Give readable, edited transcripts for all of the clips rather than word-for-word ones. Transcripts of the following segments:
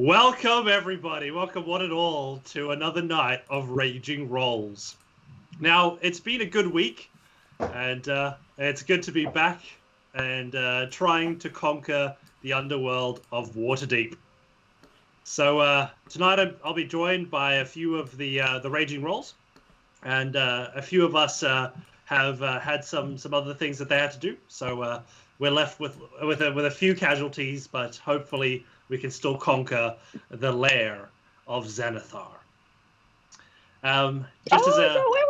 Welcome, everybody. Welcome, one and all, to another night of Raging Rolls. Now, it's been a good week, and it's good to be back and trying to conquer the underworld of Waterdeep. So tonight I'll be joined by a few of the Raging Rolls, and a few of us have had some other things that they had to do. So we're left with a few casualties, but hopefully we can still conquer the lair of Xanathar. Where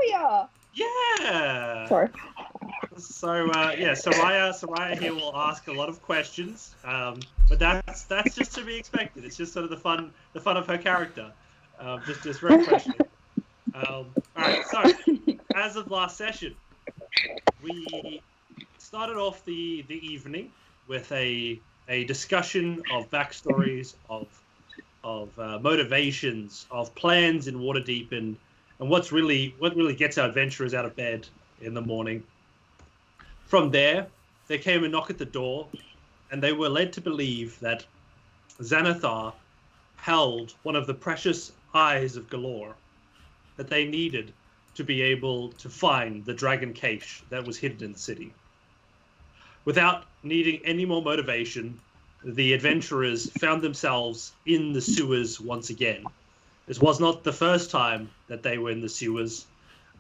we are! Yeah! Sorry. So, Soraya here will ask a lot of questions, but that's just to be expected. It's just sort of the fun of her character. Just very questioning. All right, so, as of last session, we started off the evening with a discussion of backstories, of motivations, of plans in Waterdeep, and what really gets our adventurers out of bed in the morning. From there came a knock at the door, and they were led to believe that Xanathar held one of the precious eyes of Galor that they needed to be able to find the dragon cache that was hidden in the city. Without needing any more motivation, the adventurers found themselves in the sewers once again. This was not the first time that they were in the sewers,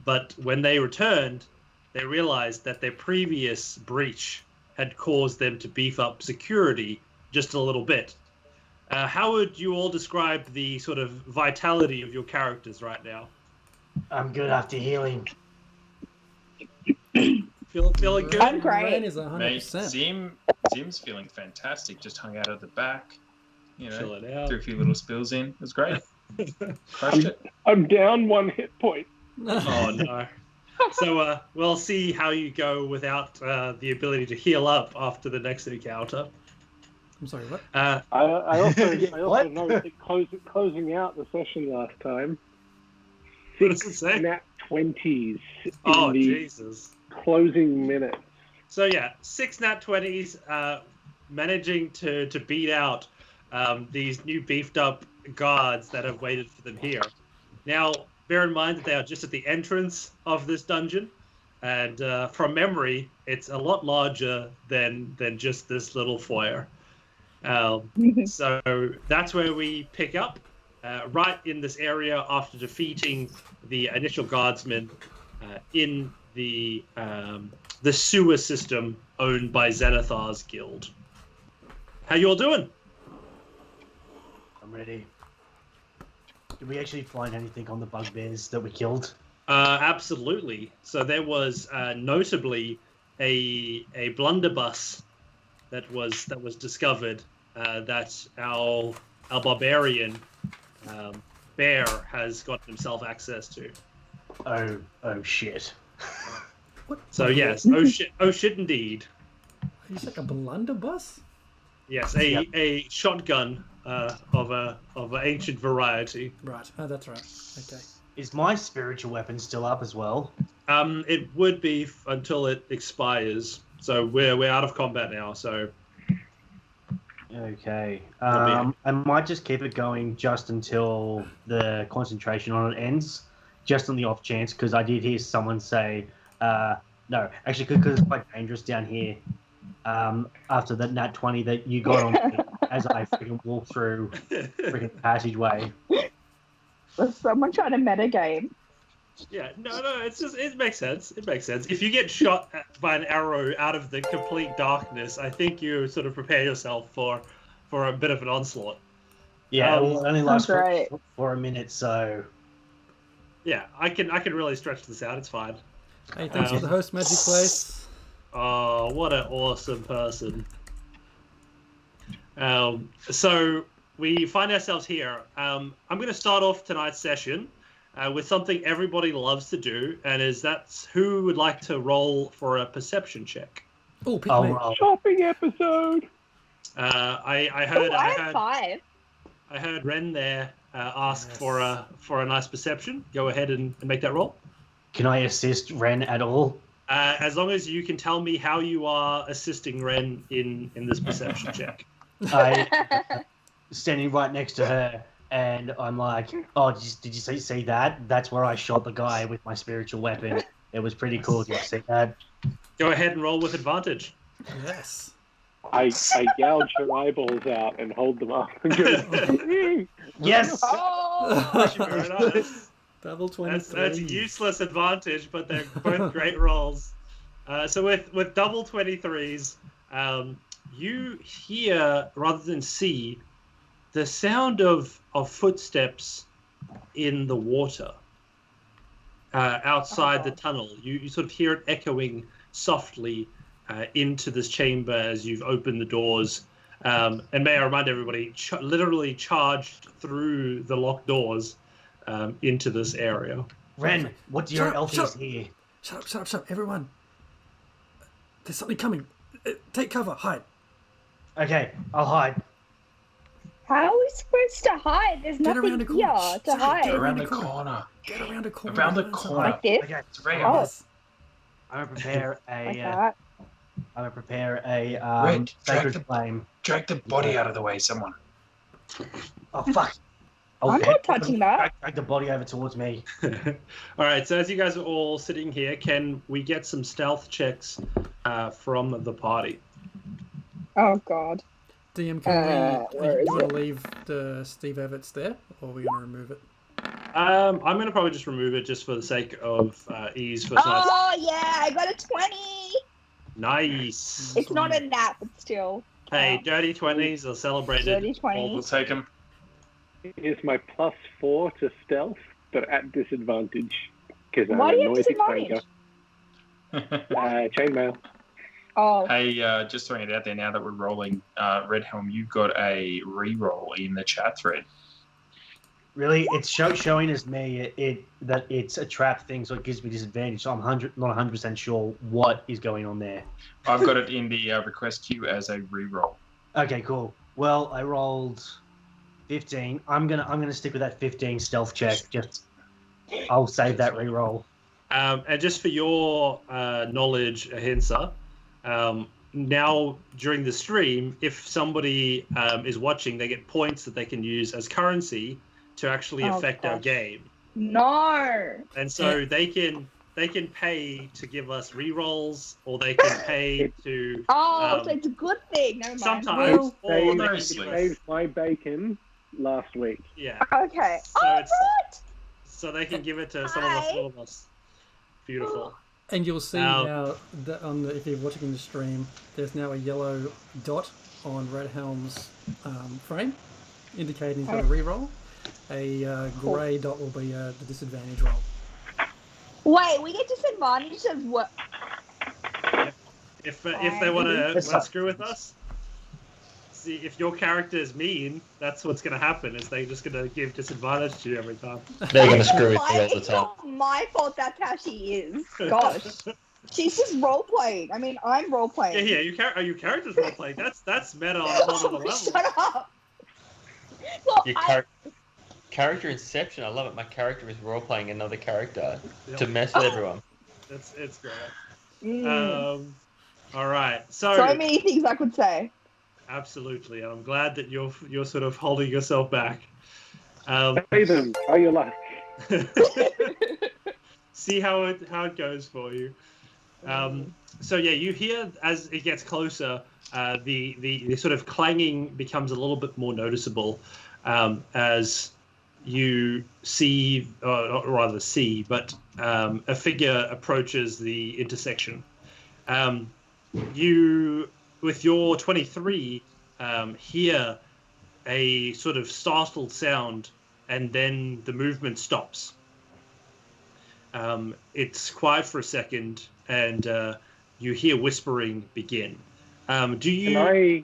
but when they returned, they realized that their previous breach had caused them to beef up security just a little bit. How would you all describe the sort of vitality of your characters right now? I'm good after healing. Feeling good? I'm great. Ren is 100%. Mate, Zim's feeling fantastic. Just hung out at the back, Chill it out. threw a few little spills in. It was great. Crushed it. I'm down 1 hit point. Oh no. So we'll see how you go without the ability to heal up after the next encounter. I'm sorry, what? I also What? noticed that closing out the session last time, What does it say? nat 20s in Oh the Jesus. closing minutes. So yeah, 6 nat 20s, managing to beat out these new beefed up guards that have waited for them here. Now, bear in mind that they are just at the entrance of this dungeon, and from memory, it's a lot larger than just this little foyer. So that's where we pick up, right in this area after defeating the initial guardsmen in the sewer system owned by Xanathar's guild. How you all doing? I'm ready. Did we actually find anything on the bugbears that we killed? Absolutely. So there was notably a blunderbuss that was discovered that our barbarian bear has gotten himself access to. Oh shit. What? So yes, oh shit indeed. He's like a blunderbuss? Yes, Yep. a shotgun of an ancient variety. Right. Oh, that's right. Okay. Is my spiritual weapon still up as well? It would be until it expires. So we're out of combat now. So Okay. I might just keep it going just until the concentration on it ends, just on the off chance, because I did hear someone say, no, actually, because it's quite dangerous down here. After the nat 20 that you got on me as I freaking walked through freaking passageway. Was someone trying to metagame? yeah, no, it makes sense. It makes sense. If you get shot by an arrow out of the complete darkness, I think you sort of prepare yourself for a bit of an onslaught. Yeah, it only lasts That's right. for a minute, so Yeah, I can really stretch this out. It's fine. Hey, thanks for the host magic place. Oh, what an awesome person. So we find ourselves here. I'm going to start off tonight's session with something everybody loves to do, and that's who would like to roll for a perception check. Oh, pick I'll me. roll. Shopping episode. I I have 5. heard Ren there ask for a nice perception. Go ahead and make that roll. Can I assist Ren at all? As long as you can tell me how you are assisting Ren in this perception check. standing right next to her, and I'm like, "Oh, did you see that? That's where I shot the guy with my spiritual weapon. It was pretty cool. Did you see that?" Go ahead and roll with advantage. Yes. I gouge her eyeballs out and hold them up and go, Yes. Oh! Very nice. Double 23. That's a useless advantage, but they're both great rolls. So with double 23s, you hear rather than see the sound of footsteps in the water outside the tunnel. You sort of hear it echoing softly into this chamber as you've opened the doors. And may I remind everybody, literally charged through the locked doors into this area. Ren, what do your elfies hear? Shut up, everyone. There's something coming. Take cover, hide. Okay, I'll hide. How are we supposed to hide? There's Get around nothing the here corner. to hide. Get Around the corner. Get around the corner. Around the corner. Like this? Okay, It's Ray. Oh. I'm gonna prepare Like a. that? I'm gonna prepare a Red, sacred drag the- flame. Drag the body out of the way, someone. Oh fuck! I'm not touching that. Drag the body over towards me. All right, so as you guys are all sitting here, can we get some stealth checks from the party? Oh god. DM, can where is you want it? to leave the Steve Everts there, or are we going to remove it? I'm going to probably just remove it just for the sake of ease for tonight's. Oh yeah, I got a 20. Nice. It's not a nat, but still. Hey, dirty 20s are celebrated. Dirty 20. We'll take him. Here's my +4 to stealth, but at disadvantage because I'm Why do a you have noisy disadvantage? stranger. Chainmail. Oh. Hey, just throwing it out there now that we're rolling, Red Helm, you've got a re-roll in the chat thread. Really, it's showing as me that it's a trap thing, so it gives me disadvantage. So I'm not 100% sure what is going on there. I've got it in the request queue as a re-roll. Okay, cool. Well, I rolled 15. I'm gonna stick with that 15 stealth check. I'll save that reroll. And just for your knowledge, Ahinsa, now during the stream, if somebody is watching, they get points that they can use as currency to actually affect our game. No. And so they can pay to give us rerolls, or they can pay to. Oh, so it's a good thing. Never mind. Sometimes, or they can mostly. give us, Saved my bacon last week. yeah. Okay. So Oh, it's- right. So they can give it to some of us, all of us. Beautiful. And you'll see now that if you're watching the stream, there's now a yellow dot on Red Helm's frame, indicating he's got a reroll. A grey dot will be the disadvantage roll. Wait, we get disadvantage of what? If they want to screw with us, see if your character is mean, that's what's going to happen. Is they're just going to give disadvantage to you every time. They're going to screw with you all the It's time. not my fault. That's how she is. Gosh, she's just role playing. I mean, I'm role playing. Yeah. Your character's role playing. That's meta on a whole other level. Shut up. Well, Your character inception, I love it. My character is role playing another character to mess with everyone. It's great. Mm. All right. So many things I could say. Absolutely, and I'm glad that you're sort of holding yourself back. Say them. How you like? See how it goes for you. So yeah, you hear as it gets closer, the sort of clanging becomes a little bit more noticeable as you see, not rather see, but a figure approaches the intersection. You, with your 23, hear a sort of startled sound, and then the movement stops. It's quiet for a second, and you hear whispering begin. Do you?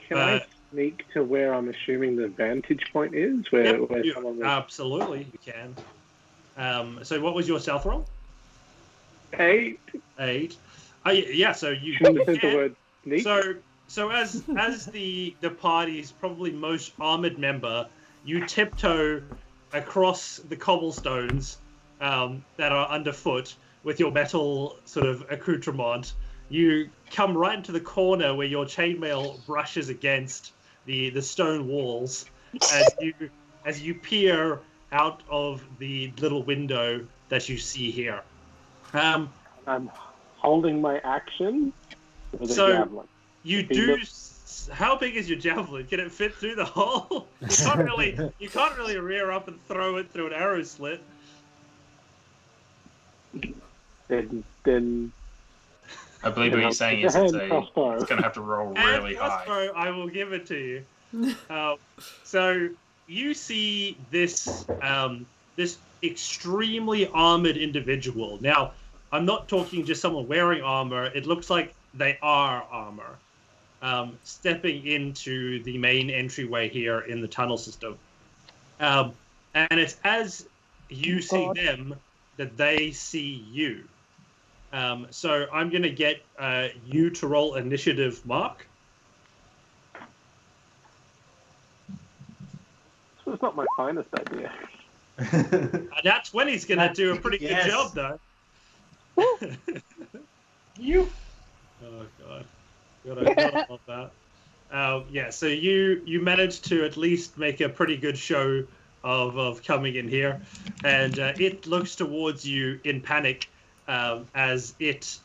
Can I sneak to where I'm assuming the vantage point is? Where someone was... Absolutely, you can. So what was your stealth roll? 8. 8. Yeah, so you Shouldn't have said can. the word sneak. So as the party's probably most armored member, you tiptoe across the cobblestones that are underfoot with your metal sort of accoutrement. You come right into the corner where your chainmail brushes against the stone walls as you peer out of the little window that you see here. I'm holding my action with a So- javelin. You do. How big is your javelin? Can it fit through the hole? You can't really rear up and throw it through an arrow slit. Then I believe what you're saying is hand it's crossbow. going to have to roll really And high. crossbow, I will give it to you. So you see this this extremely armored individual. Now, I'm not talking just someone wearing armor. It looks like they are armor. Stepping into the main entryway here in the tunnel system. And it's as you see them that they see you. So I'm going to get you to roll initiative, Mark. This was not my finest idea. That 20's going to do a pretty Yes. good job, though. You. Oh, God. Gotta love that. Yeah, so you managed to at least make a pretty good show of coming in here, and it looks towards you in panic as it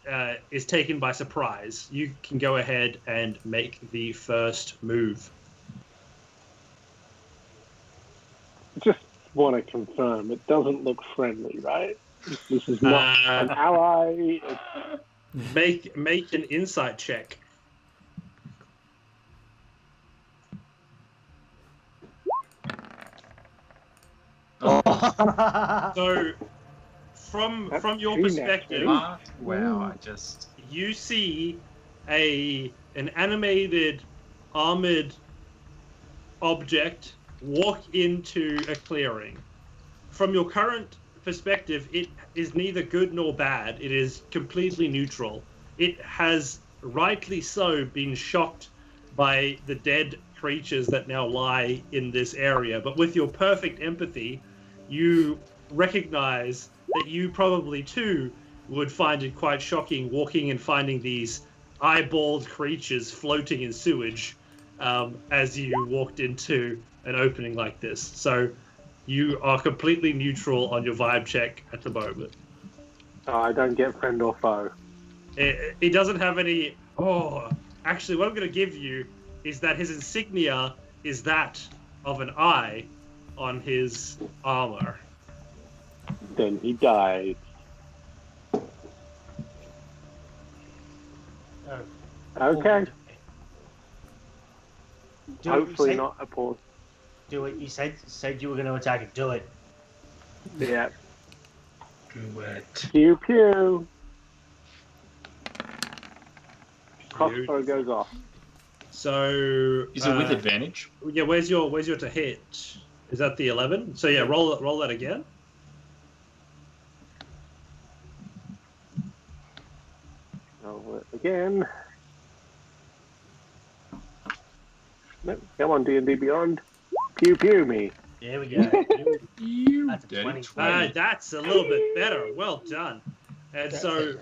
is taken by surprise. You can go ahead and make the first move. Just want to confirm, it doesn't look friendly, right? This is not an ally. Make an insight check. So, from your That's perspective, Wow, I just... you see an animated armored object walk into a clearing. From your current perspective, it is neither good nor bad. It is completely neutral. It has, rightly so, been shocked by the dead creatures that now lie in this area. But with your perfect empathy, you recognize that you probably too would find it quite shocking walking and finding these eyeballed creatures floating in sewage as you walked into an opening like this. So you are completely neutral on your vibe check at the moment. I don't get friend or foe. It doesn't have any... Oh, actually, what I'm going to give you is that his insignia is that of an eye on his armor. Then he dies. Okay. Hopefully not a pause. Do it. You said you were going to attack it. Do it. Yeah. Do it. Pew pew. Crossbow goes off. So... Is it with advantage? Yeah, where's your to hit? Is that the 11? So yeah, roll that again. Roll it again. Nope. Come on, D&D Beyond. Pew pew me. There we go. You That's a dirty 20. 20. That's a little bit better. Well done. And so,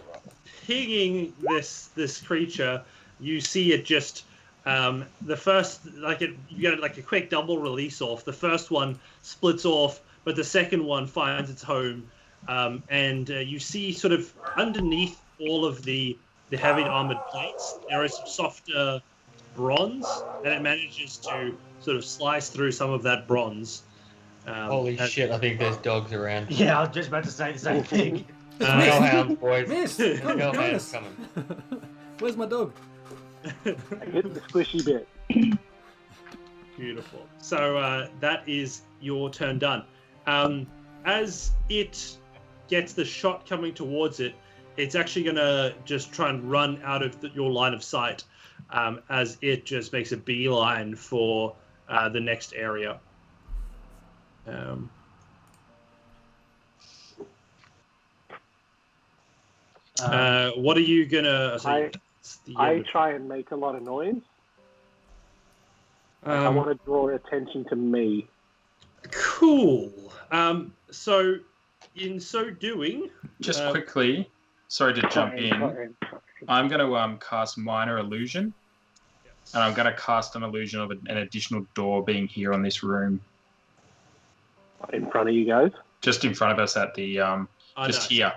pinging this creature, you see it just the first you get like a quick double release off. The first one splits off, but the second one finds its home, and you see sort of underneath all of the heavy armored plates there is some softer bronze, and it manages to sort of slice through some of that bronze. Holy shit, I think there's dogs around. Yeah, I was just about to say the same thing. Hellhounds, boys. Miss! Hellhounds Goodness. coming. Where's my dog? I hit the squishy bit. Beautiful. So that is your turn done. As it gets the shot coming towards it, it's actually going to just try and run out of your line of sight as it just makes a beeline for the next area. What are you going to... I try and make a lot of noise. I want to draw attention to me. Cool. So, in so doing... Just quickly, sorry to jump in. I'm going to cast Minor Illusion. And I'm going to cast an illusion of an additional door being here on this room. In front of you guys. Just in front of us at the, just here.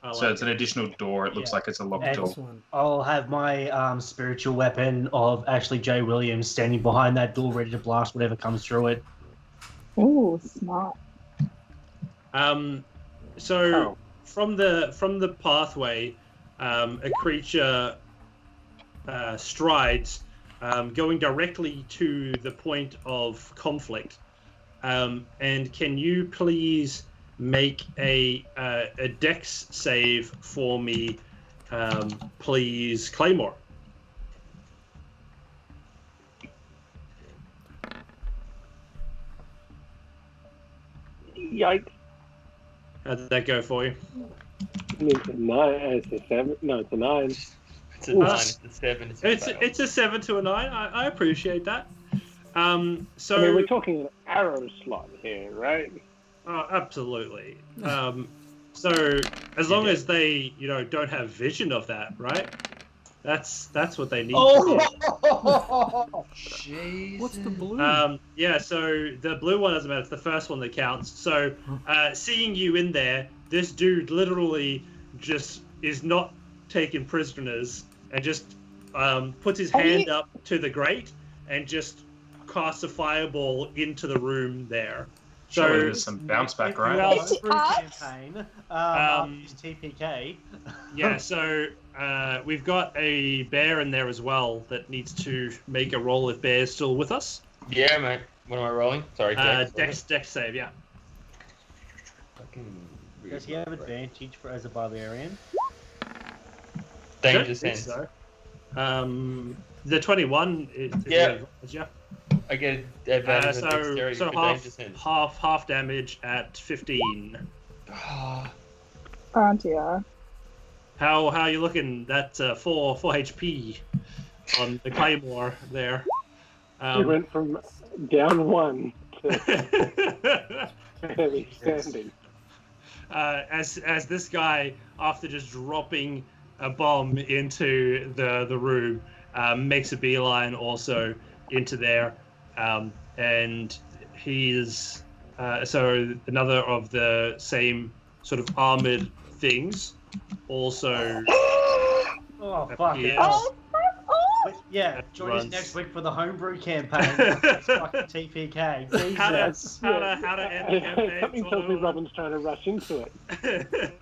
So like it's an additional door. It looks like it's a locked And door. This one. I'll have my spiritual weapon of Ashley J. Williams standing behind that door, ready to blast whatever comes through it. Ooh, smart. So from the pathway, a creature strides, going directly to the point of conflict. And can you please make a dex save for me, please, Claymore? Yikes. How did that go for you? It's a 9. It's a 7. No, it's a 9. It's a 9, it's a 7. It's a 7 to a 9. I appreciate that. So I mean, we're talking an arrow slot here, right? absolutely. So as long as they, don't have vision of that, right? That's what they need. Oh, Jesus. What's the blue? Yeah. So the blue one doesn't matter. It's the first one that counts. So seeing you in there, this dude literally just is not taken prisoners and just puts his hand up to the grate and just casts a fireball into the room there. So Surely there's some bounce back, right? Well, Is it through us? campaign, use TPK. yeah, so we've got a bear in there as well that needs to make a roll if bear's still with us. Yeah, mate. What am I rolling? Sorry, Dex. Dex save, yeah. Does he have advantage as a barbarian? Danger Don't think sense. so. The 21 is Yeah. yeah. I get advantage on dexterity So for danger sense. half damage at 15. Ah, Oh dear. How are you looking? That's 4 HP on the claymore there. We went from down 1 to barely standing. As this guy, after just dropping a bomb into the room, makes a beeline also into there, and he is so another of the same sort of armored things also Oh, fuck it. appears. Oh, Yeah, join us runs. next week for the homebrew campaign. It's fucking TPK. Jesus. How to end the campaign. Something tells me Robin's trying to rush into it.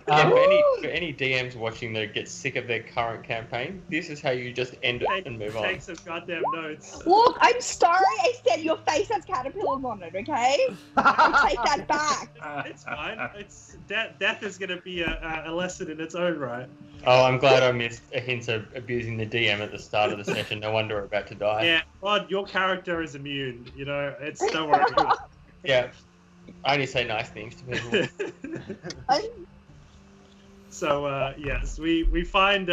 for any DMs watching that get sick of their current campaign, this is how you just end it and move on. Take some goddamn notes. look, I'm sorry I said your face has caterpillars on it, okay? I take that back. It's fine. It's death is going to be a lesson in its own right. Oh, I'm glad I missed a hint of abusing the DM at the start of the session. No wonder we're about to die. Yeah, Rod, your character is immune. It's don't worry about Yeah. I only say nice things to people. it. So yes, we find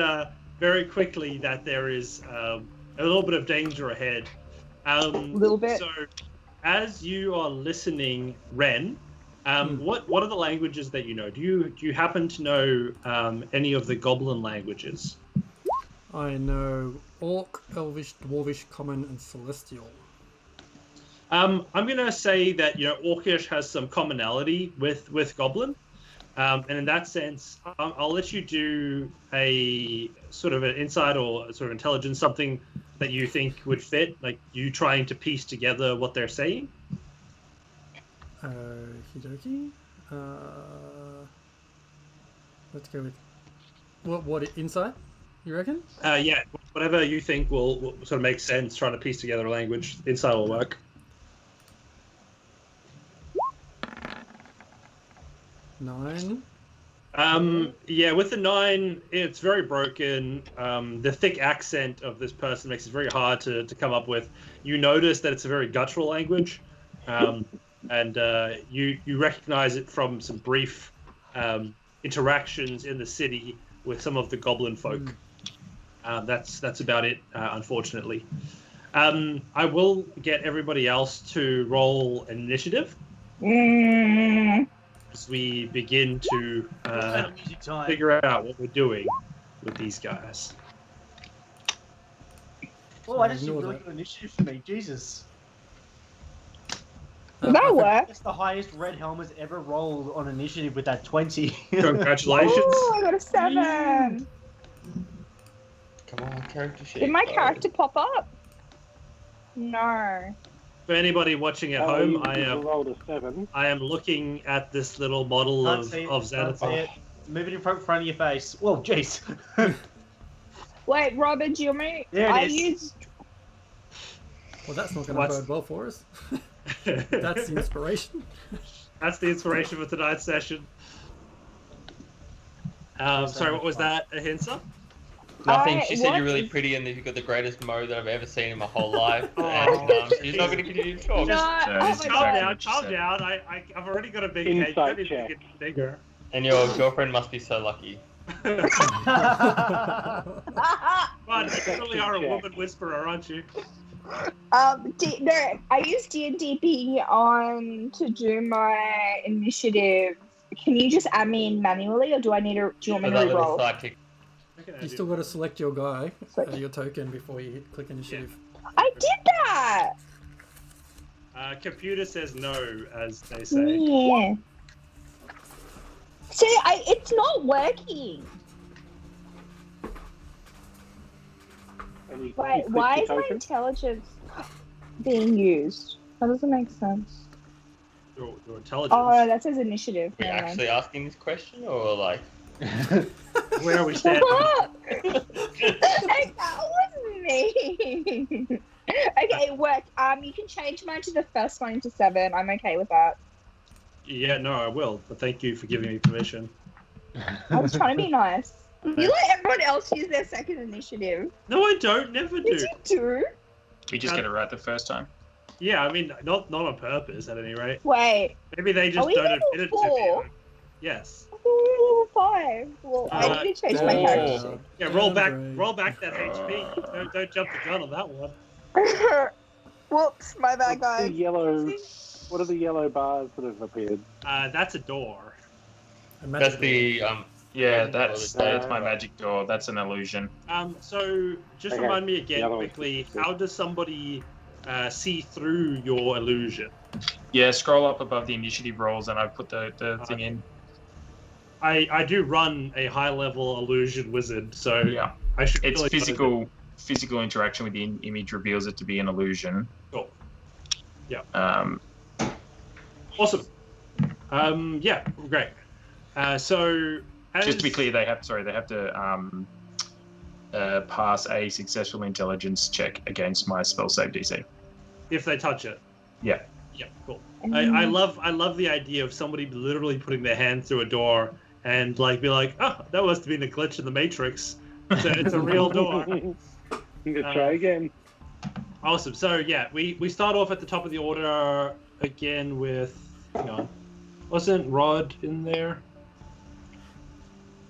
very quickly that there is a little bit of danger ahead. Little bit. So as you are listening, Ren, what are the languages that you know? Do you happen to know any of the Goblin languages? I know Orc, Elvish, Dwarvish, Common, and Celestial. I'm gonna say that Orcish has some commonality with Goblin, and in that sense, I'll let you do a sort of an insight or sort of intelligence, something that you think would fit, like you trying to piece together what they're saying. Hidoki. Let's go with what insight? You reckon? Yeah, whatever you think will sort of make sense. Trying to piece together a language, insight will work. Nine. Yeah, with the 9, it's very broken. The thick accent of this person makes it very hard to come up with. You notice that it's a very guttural language, and you recognize it from some brief interactions in the city with some of the goblin folk. That's about it, unfortunately. I will get everybody else to roll an initiative as we begin to Music time. figure out what we're doing with these guys. Oh, I just ignore really that. good initiative for me. Jesus. Did that work? That's the highest Red Helm has ever rolled on initiative with that 20. Congratulations. Oh, I got a 7. Come on, character sheet. Did my go. character pop up? No. For anybody watching at Oh, home, you rolled a 7. I am looking at this little model Can't of see it, Xanathar. can't see it. Move it in front of your face. Whoa, jeez. Wait, Robert, do you want me? There it I is. used. Well, that's not going to What's- bode well for us. That's the inspiration. That's the inspiration for tonight's session. Sorry, what was that, Ahimsa? Nothing. She said what you're really is- pretty and that you've got the greatest mode that I've ever seen in my whole life. Oh, and she's not going to continue to talk. No, oh Just my calm god. down, calm down. I've already got a big head. You Insight don't need to check. get bigger. And your girlfriend must be so lucky. But you really are a woman whisperer, aren't you? No, I used D&D on to do my initiative. Can you just add me in manually, or do I need to? Do you want me For to that little roll? sidekick. You still got to select your guy, So- your token, before you hit click initiative. I did that. Computer says no, as they say. Yeah. See, it's not working. And you Wait, click why your is my token. intelligence being used? That doesn't make sense. Your intelligence. Oh, no, that says initiative. Are we Never mind. actually asking this question, or like? Where are we Shut standing? up! Like, that was me. Okay, it worked. You can change mine to the first one into 7. I'm okay with that. Yeah, no, I will. But thank you for giving me permission. I was trying to be nice. You let everyone else use their second initiative. No, I don't. Never Did do. you do? We just get it right the first time. Yeah, I mean, not on purpose, at any rate. Wait, Maybe they Are just we don't level admit it to 4? me. Yes. I thought we were level 5. Well, I Uh, need to change my oh. character sheet. Yeah, roll back that HP. Don't jump the gun on that one. Whoops, my bad, What's the guys. yellow? What are the yellow bars that have appeared? That's a door. That's the Yeah, Magic that's door. that's my magic door. That's an illusion. So just Okay. remind me again Yellow quickly. is- How does somebody see through your illusion? Yeah, scroll up above the initiative rolls, and I put the thing in. I do run a high level illusion wizard, so Yeah, I should. it's really physical interaction with the image reveals it to be an illusion. Cool. Yeah. Awesome. Yeah, great. So as, Just to be clear, they have to pass a successful intelligence check against my spell save DC. if they touch it. Yeah. Yeah, cool. I love the idea of somebody literally putting their hand through a door and like be like, oh, that must have been a glitch in the Matrix. It's a real door. Try again. Awesome. So yeah, we start off at the top of the order again with. Hang on, wasn't Rod in there?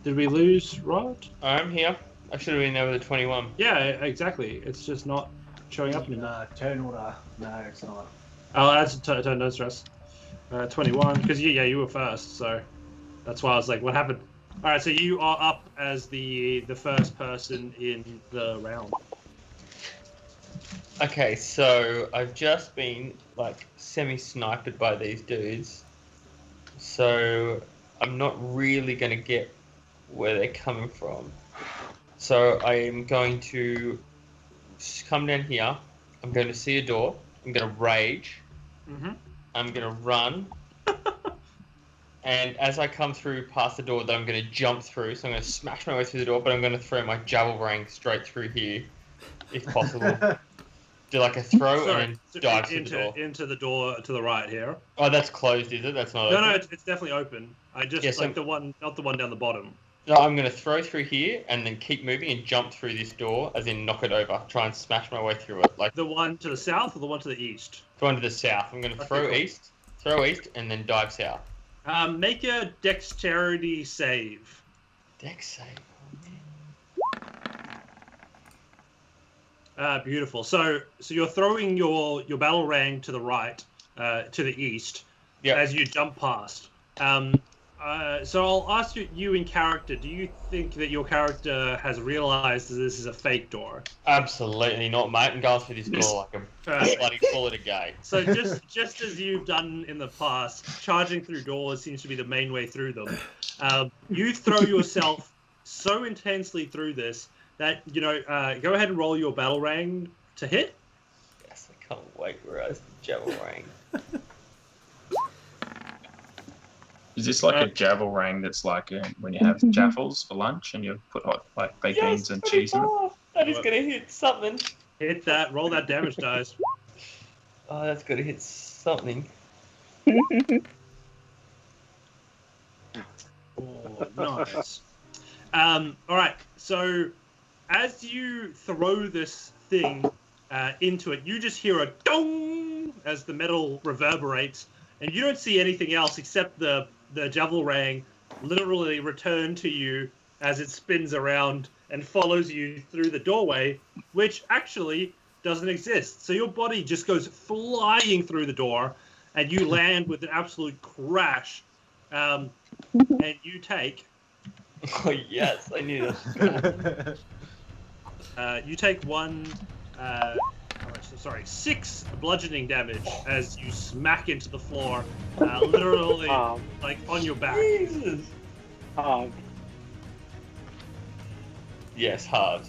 Did we lose Rod? I'm here. I should have been there with a 21. Yeah, exactly. It's just not showing up anymore. Turn order. No, it's not. Oh, that's a turn, no stress. 21, because you were first, so that's why I was like, what happened? All right, so you are up as the first person in the round. Okay, so I've just been like semi-sniped by these dudes, so I'm not really gonna get where they're coming from. So I am going to come down here. I'm going to see a door. I'm going to rage. Mm-hmm. I'm going to run. And as I come through past the door, that I'm going to jump through. So I'm going to smash my way through the door, but I'm going to throw my javelin straight through here, if possible. Do like a throw Sorry, and then dive through the door. into the door to the right here. Oh, that's closed, is it? That's not No, open? no, it's definitely open. I just Yeah, so- like the one, not the one down the bottom. No, I'm going to throw through here and then keep moving and jump through this door, as in knock it over. Try and smash my way through it. Like The one to the south or the one to the east? going to the south. I'm going to throw Okay, east, and then dive south. Make a dexterity save. Dex save. Beautiful. So you're throwing your batarang to the right, to the east, Yeah. as you jump past. So I'll ask you in character. Do you think that your character has realised that this is a fake door? Absolutely not, mate. I'm going through this door like a bloody bullet a gate. So just as you've done in the past, charging through doors seems to be the main way through them. You throw yourself so intensely through this that, go ahead and roll your battle rang to hit. Yes, I can't wait for us to javel ring. Is this like a javel rang that's like when you have jaffles for lunch and you put hot like baked beans and cheese in it? That is going to hit something. Hit that. Roll that damage dice. Oh, that's going to hit something. Oh, nice. All right. So as you throw this thing into it, you just hear a dong as the metal reverberates, and you don't see anything else except the javel rang literally return to you as it spins around and follows you through the doorway, which actually doesn't exist. So your body just goes flying through the door, and you land with an absolute crash. And you take... Oh, yes, I knew that. you take 6 bludgeoning damage as you smack into the floor, literally like on your back. Jesus. Yes, hard.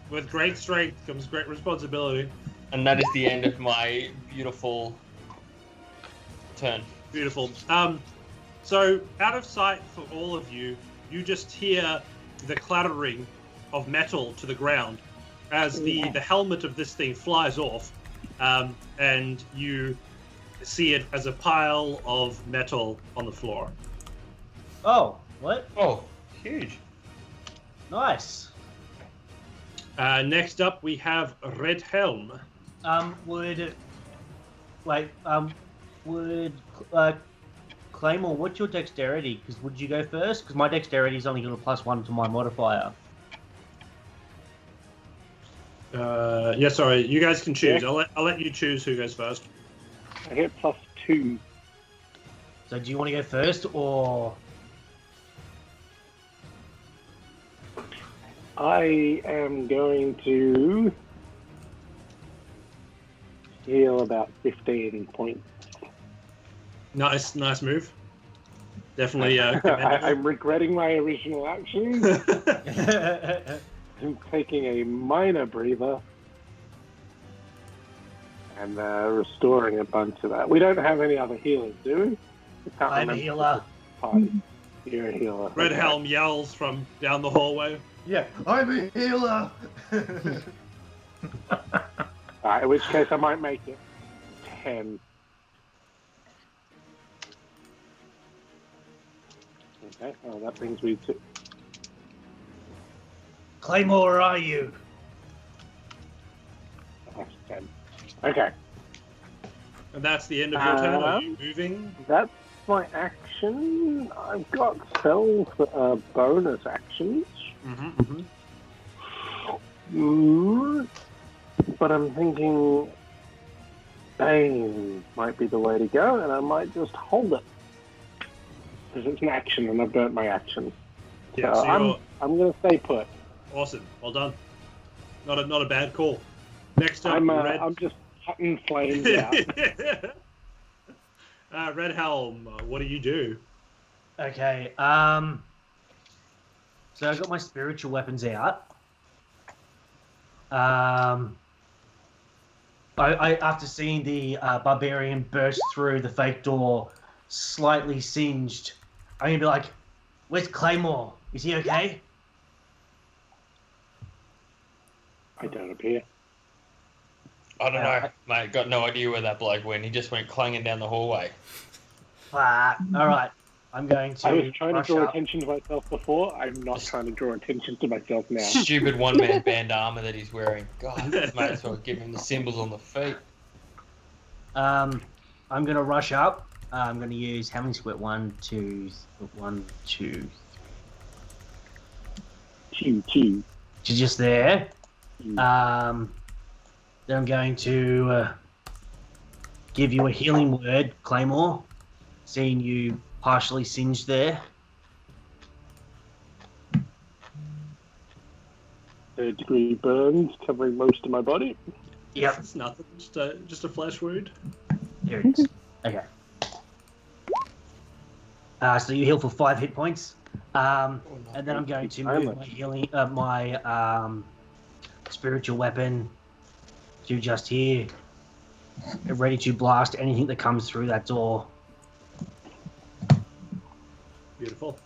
With great strength comes great responsibility. And that is the end of my beautiful turn. Beautiful. So out of sight for all of you, you just hear the clattering of metal to the ground as the helmet of this thing flies off, and you see it as a pile of metal on the floor. Oh, what? Oh, huge. Nice. Next up, we have Red Helm. Would Claymore, what's your dexterity? Because would you go first? Because my dexterity is only got a +1 to my modifier. Yeah, sorry. You guys can choose. Yeah. I'll let you choose who goes first. I get +2. So do you want to go first, or? I am going to heal about 15 points. Nice move. Definitely. I'm regretting my original action. I'm taking a minor breather and restoring a bunch of that. We don't have any other healers, do we? I'm a healer. You're a healer. Red Helm yells from down the hallway. Yeah, I'm a healer. Alright, in which case I might make it 10. Okay, well, that brings me to... Claymore, where are you? That's 10. Okay. And that's the end of your turn. Are you moving? That's my action. I've got spells that are bonus actions. But I'm thinking Bane might be the way to go, and I might just hold it. Because it's an action, and I've burnt my action. Yeah, so I'm going to stay put. Awesome. Well done. Not a bad call. Next up, Red... I'm just cutting flames out. Red Helm, what do you do? Okay, so I've got my spiritual weapons out. I after seeing the barbarian burst through the fake door, slightly singed, I'm gonna be like, "Where's Claymore? Is he okay?" I don't appear. I don't know, mate. Got no idea where that bloke went. He just went clanging down the hallway. All right. I'm going to. I was trying to draw attention to myself before. I'm not trying to draw attention to myself now. Stupid one-man band armor that he's wearing. God, might as well give him the symbols on the feet. I'm going to rush up. I'm going to use how many square? 1, 2, 1, 2. 2. She's just there. Then I'm going to give you a healing word, Claymore. Seeing you partially singed there. Third-degree burns covering most of my body. Yep. It's nothing. Just a flesh wound. There it is. Okay. So you heal for 5 hit points. And then I'm going to move my healing, my spiritual weapon to just here, ready to blast anything that comes through that door. Beautiful.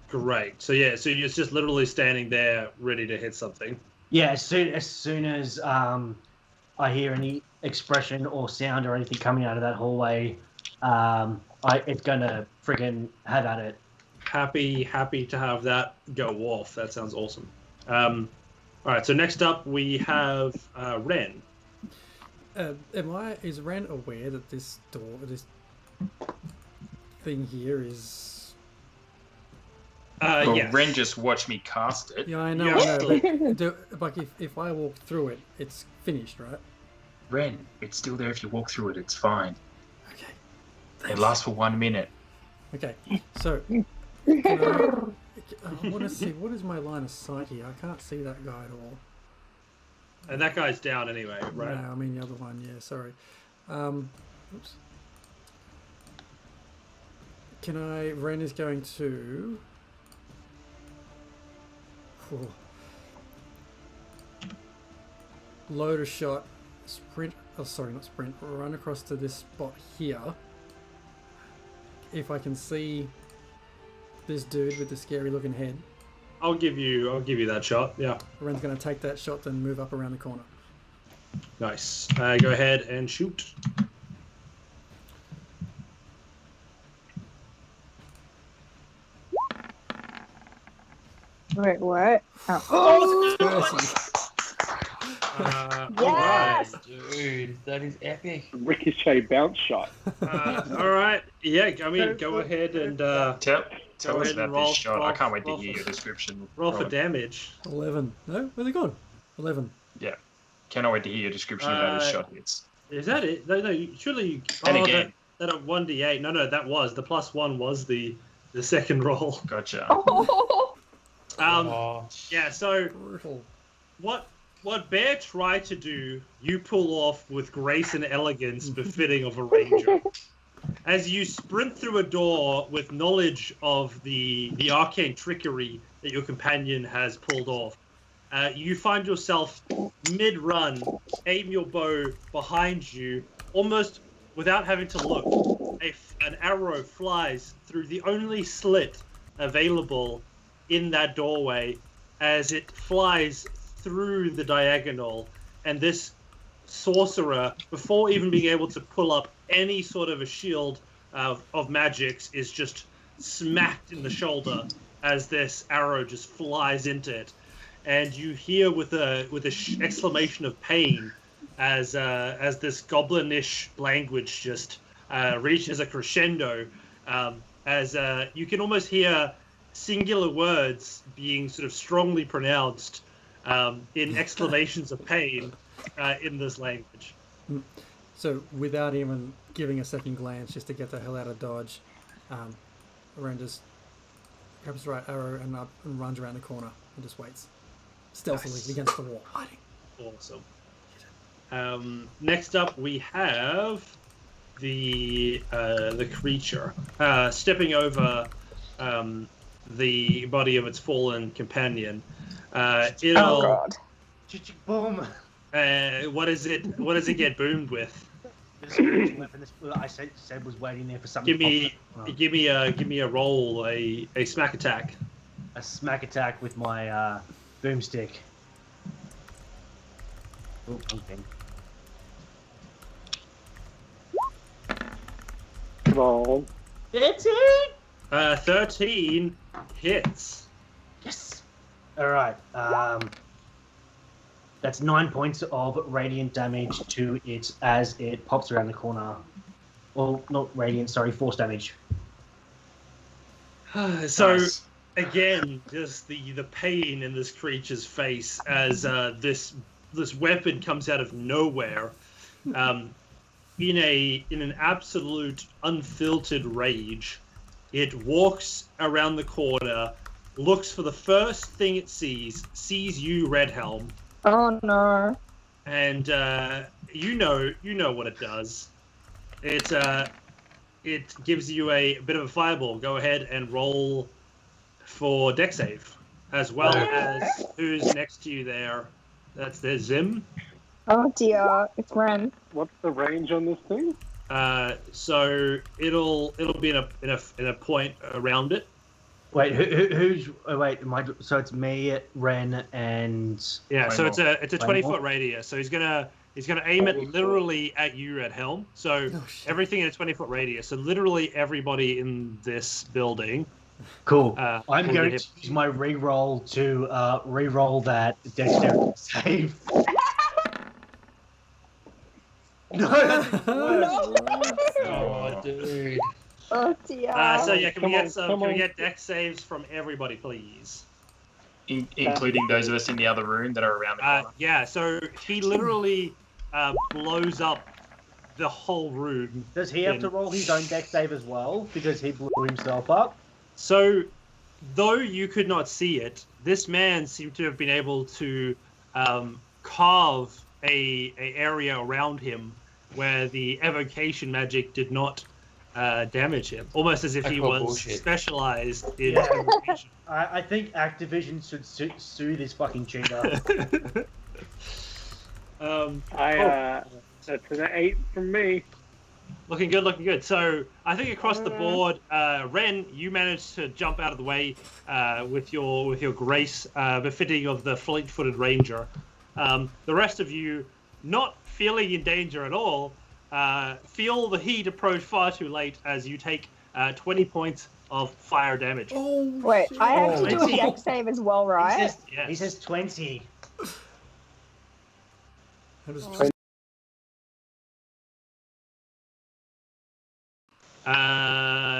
Great. So yeah, so you're just literally standing there, ready to hit something. Yeah, as soon as I hear any expression or sound or anything coming out of that hallway, it's gonna friggin' have at it. Happy to have that go off. That sounds awesome. All right. So next up we have Ren. Is Ren aware that this thing here is? Yes. Ren just watched me cast it. Yeah, I know. Yeah. I know but if I walk through it, it's finished, right? Ren, it's still there if you walk through it. It's fine. Okay. It lasts for 1 minute. Okay. So, I want to see what is my line of sight here. I can't see that guy at all. And that guy's down anyway, right? No, I mean the other one. Yeah, sorry. Oops. Ren is going to. Load a shot, sprint. Oh, sorry, not sprint. Run across to this spot here. If I can see this dude with the scary-looking head, I'll give you that shot. Yeah. Ren's going to take that shot, then move up around the corner. Nice. Go ahead and shoot. Wait, what? Oh. All right. Dude, that is epic. Ricochet bounce shot. All right. Yeah. I mean, go ahead and Tell Go us ahead and about roll- this shot. I roll- can't wait to roll hear for- your description. roll for damage. 11. No, where they gone? 11. Cannot wait to hear your description of how this shot hits. Is that it? No. Surely you. And again. That at 1d8. No. That was the +1 was the second roll. Gotcha. Oh. Yeah. So Brutal. what Bear tried to do, you pull off with grace and elegance befitting of a ranger. As you sprint through a door with knowledge of the arcane trickery that your companion has pulled off, you find yourself mid-run, aim your bow behind you, almost without having to look. An arrow flies through the only slit available in that doorway as it flies through the diagonal, and this sorcerer, before even being able to pull up any sort of a shield of magics, is just smacked in the shoulder as this arrow just flies into it, and you hear with a exclamation of pain as this goblinish language just reaches a crescendo, as you can almost hear singular words being sort of strongly pronounced in exclamations of pain in this language. So, without even giving a second glance, just to get the hell out of dodge, Ren just grabs the right arrow and runs around the corner and just waits stealthily Nice. against the wall, hiding. Awesome. Next up, we have the creature stepping over the body of its fallen companion. Oh It'll. god. Boom. What does it get boomed with? The spiritual weapon I said was waiting there for something. Give me a roll, a smack attack. A smack attack with my boomstick. Oh, okay. Come on. 13 hits. Yes. All right. That's 9 points of radiant damage to it as it pops around the corner. Well, not radiant. Sorry, force damage. So Nice. again, just the pain in this creature's face as this weapon comes out of nowhere. in an absolute unfiltered rage, it walks around the corner, looks for the first thing it sees you, Redhelm, Oh no. and you know what it does. It gives you a bit of a fireball. Go ahead and roll for deck save, as well as who's next to you there. There's Zim. Oh dear, it's Ren. What's the range on this thing? So it'll be in a point around it. Wait, who's? Oh, wait, so it's me, Ren, and Yeah, so it's a 20-foot Rainbow? radius. So he's gonna aim it literally at you, at Helm. So Oh, shit. everything in a 20-foot radius. So literally everybody in this building. cool. I'm I'm going to use my re-roll to re-roll that dexterity save. No, that's worse. Oh, dude. Oh dear. So yeah, can we Come on. get deck saves from everybody, please? Including those of us in the other room that are around the corner. Yeah. So he literally blows up the whole room. Does he have to roll his own dex save as well because he blew himself up? So, though you could not see it, this man seemed to have been able to carve a area around him where the evocation magic did not damage him, almost as if I he call was bullshit. specialized in Yeah. evocation. I think Activision should sue this fucking cheater. That's an 8 from me. Looking good. So I think across the board, Ren, you managed to jump out of the way with your grace, befitting of the fleet-footed ranger. The rest of you, not feeling in danger at all, feel the heat approach far too late as you take 20 points of fire damage. Oh, Wait, shit. I have to do a Oh. deck save as well, right? Yes. He says 20. How does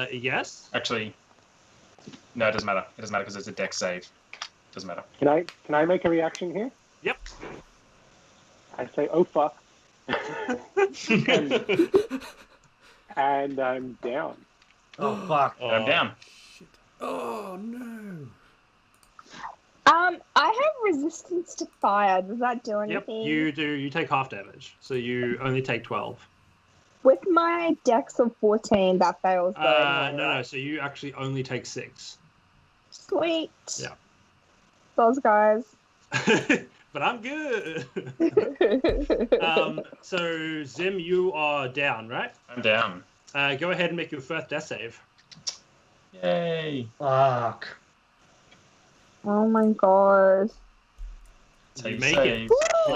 Yes. Actually, no, it doesn't matter. It doesn't matter because it's a deck save. Doesn't matter. Can I make a reaction here? Yep. I say, oh fuck. and I'm down. Oh, fuck. I'm down. Shit. Oh no. I have resistance to fire. Does that do Yep. anything? You do. You take half damage, so you only take 12. With my dex of 14, that fails. though, anyway, No. right? So you actually only take 6. Sweet. Yeah. Those guys. But I'm good. So Zim, you are down, right? I'm down. Go ahead and make your first death save. Yay. Fuck. Oh my god. So You you make say, it. The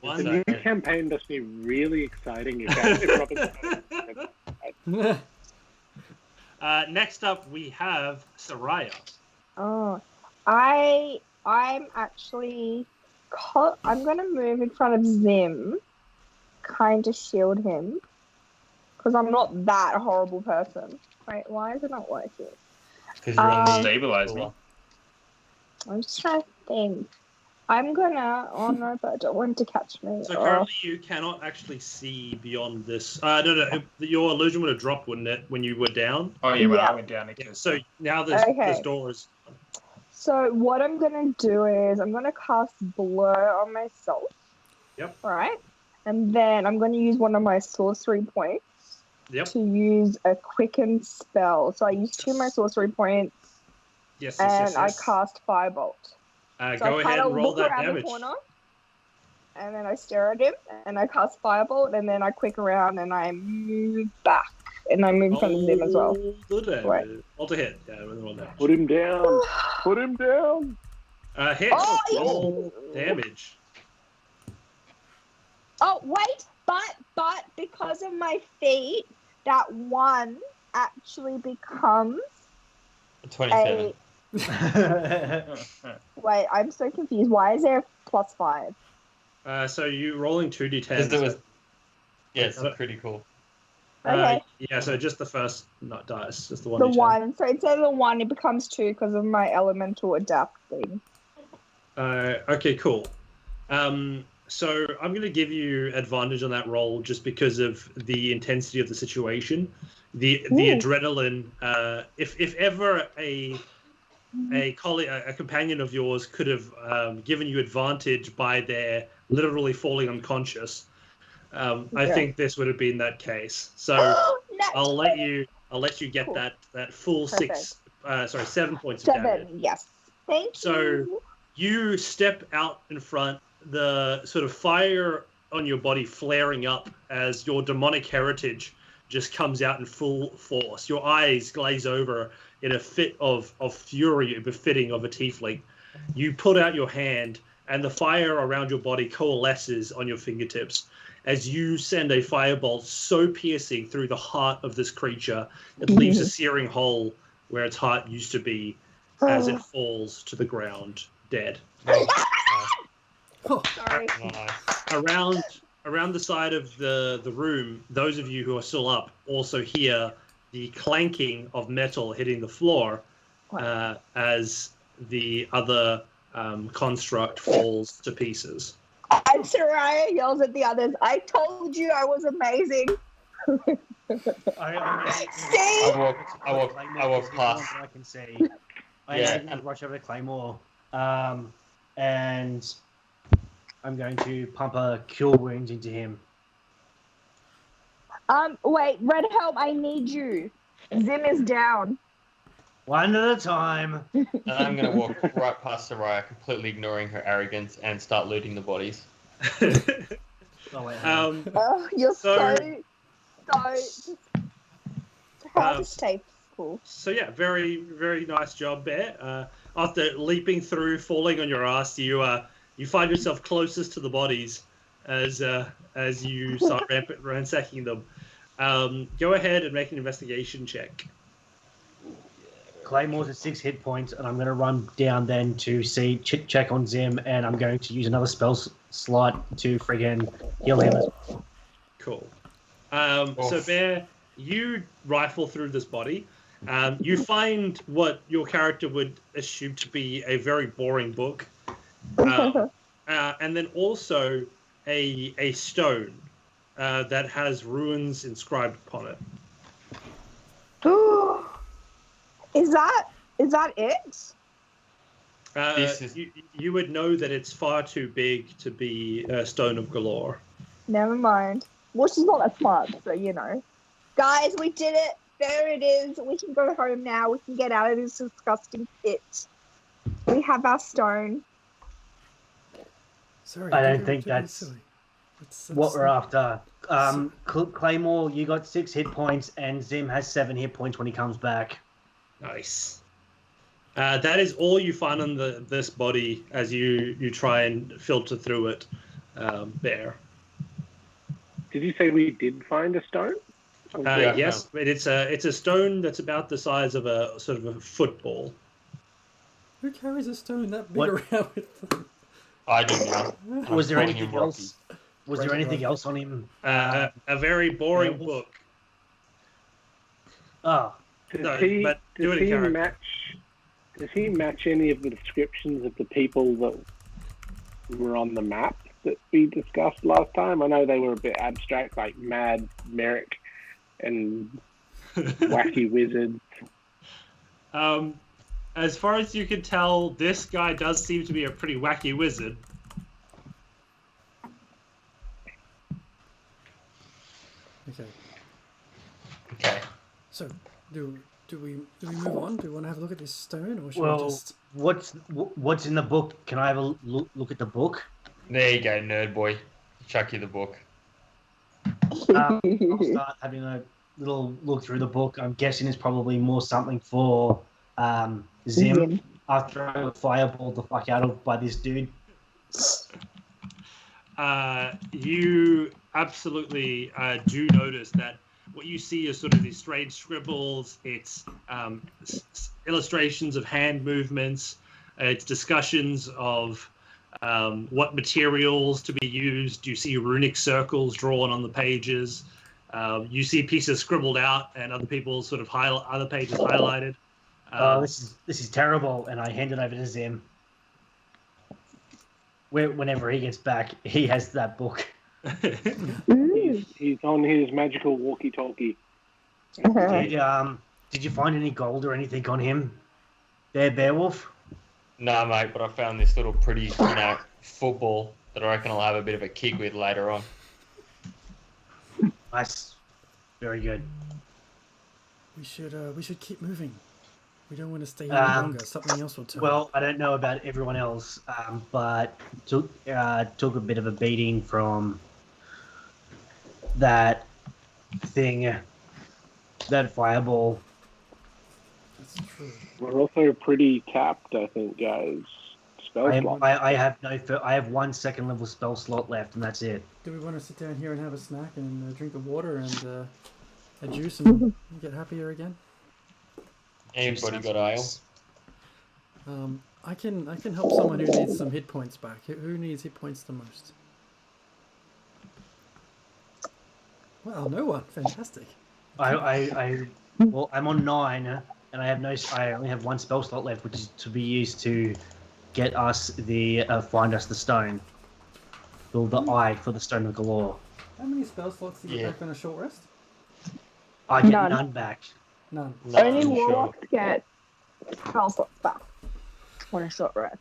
One new die. campaign must be really exciting if Robin's Next up, we have Soraya. Oh, I'm actually. I'm gonna move in front of Zim, kind of shield him, because I'm not that horrible person. Wait, why is it not working? Because you're on the Stabilize me. I'm just trying to think. I'm gonna. Oh no, but I don't want to catch me. So Oh. currently, you cannot actually see beyond this. No. Your illusion would have dropped, wouldn't it, when you were down? Oh, yeah, well, Yeah. I went down again. Yeah. So now this Okay. door is. So what I'm gonna do is I'm gonna cast Blur on myself. Yep. Right? And then I'm gonna use one of my sorcery points Yep. to use a quicken spell. So I use 2 of my sorcery points Yes. and I cast Firebolt. So Go I ahead kinda and roll look that around damage. the corner and then I stare at him and I cast Firebolt and then I quick around and I move back and I move in front of him as well. Roll the Right. damage. Roll to hit. Yeah, roll damage. Put him down. Put him down. Hit. Oh, Roll damage. Oh wait, but because of my feet, that 1 actually becomes 27. Wait, I'm so confused. Why is there a +5? So you rolling 2d10. Because there was. Yeah, it's pretty cool. Okay. Yeah, so just the first dice, just the one. The d10. 1. So instead of the 1, it becomes 2 because of my elemental adapt thing. Okay, cool. So I'm going to give you advantage on that roll just because of the intensity of the situation, the adrenaline. If ever a companion of yours could have given you advantage by their literally falling unconscious, I think this would have been that case. So I'll let you get that full Perfect. 7 points of damage. 7, yes. Thank So you. you step out in front, the sort of fire on your body flaring up as your demonic heritage just comes out in full force. Your eyes glaze over in a fit of fury befitting of a tiefling. You put out your hand, and the fire around your body coalesces on your fingertips as you send a firebolt so piercing through the heart of this creature, it leaves a searing hole where its heart used to be as it falls to the ground, dead. Sorry. Around the side of the room, those of you who are still up also hear the clanking of metal hitting the floor as the other construct falls to pieces. And Soraya yells at the others, I told you I was amazing. I walk past. I can see. Yeah, I rush over to Claymore, and I'm going to pump a cure wounds into him. Wait, Red Helm, I need you. Zim is down. One at a time. And I'm going to walk right past Soraya, completely ignoring her arrogance, and start looting the bodies. Oh, wait, Oh, you're so how distasteful. So yeah, very, very nice job, Bear. After leaping through, falling on your ass, you find yourself closest to the bodies as you start ransacking them. Go ahead and make an investigation check. Claymore's at 6 hit points, and I'm going to run down then to check on Zim, and I'm going to use another spell slot to friggin' heal him. Cool. So Bear, you rifle through this body. You find what your character would assume to be a very boring book, and then also a stone that has runes inscribed upon it. Is that it? You would know that it's far too big to be a stone of Galor. Never mind. Well, she's not that smart, so you know. Guys, we did it. There it is. We can go home now. We can get out of this disgusting pit. We have our stone. Sorry, I don't think that's what we're after. Claymore, you got 6 hit points, and Zim has 7 hit points when he comes back. Nice. That is all you find on this body as you try and filter through it, Bear. Did you say we did find a stone? Yes, but it's a stone that's about the size of a sort of a football. Who carries a stone that big around with them? I do now. Was there anything else? Was there anything else on him? A very boring book. Oh. Does he match any of the descriptions of the people that were on the map that we discussed last time? I know they were a bit abstract, like Mad Merrick and Wacky Wizards. As far as you can tell, this guy does seem to be a pretty wacky wizard. Okay. So, do we move on? Do we want to have a look at this stone, or should Well, we just? what's in the book? Can I have a look at the book? There you go, nerd boy. Chuck you the book. I'll start having a little look through the book. I'm guessing it's probably more something for Zim after I got fireballed the fuck out of by this dude. You absolutely do notice that what you see is sort of these strange scribbles. It's illustrations of hand movements. It's discussions of what materials to be used. You see runic circles drawn on the pages. You see pieces scribbled out and other people sort of other pages highlighted. This is terrible, and I hand it over to Zim. whenever he gets back, he has that book. He's on his magical walkie-talkie. Did you find any gold or anything on him? There, Beowulf? No, mate, but I found this little pretty, football that I reckon I'll have a bit of a kick with later on. Nice. Very good. We should keep moving. We don't want to stay here any longer. Something else will turn. Well, I don't know about everyone else, but took a bit of a beating from that thing, that fireball. That's true. We're also pretty capped, I think, guys. Spell slot. I have 1 second level spell slot left, and that's it. Do we want to sit down here and have a snack and drink the water and a juice and get happier again? Anybody got ale? I can help someone who needs some hit points back. Who needs hit points the most? Well, no one. Fantastic. Well, I'm on 9, and I only have 1 spell slot left, which is to be used to get us find us the stone. Build the eye for the stone of Galor. How many spell slots do you get back on a short rest? I get none back. None. Only warlocks get spell slots back on a short rest.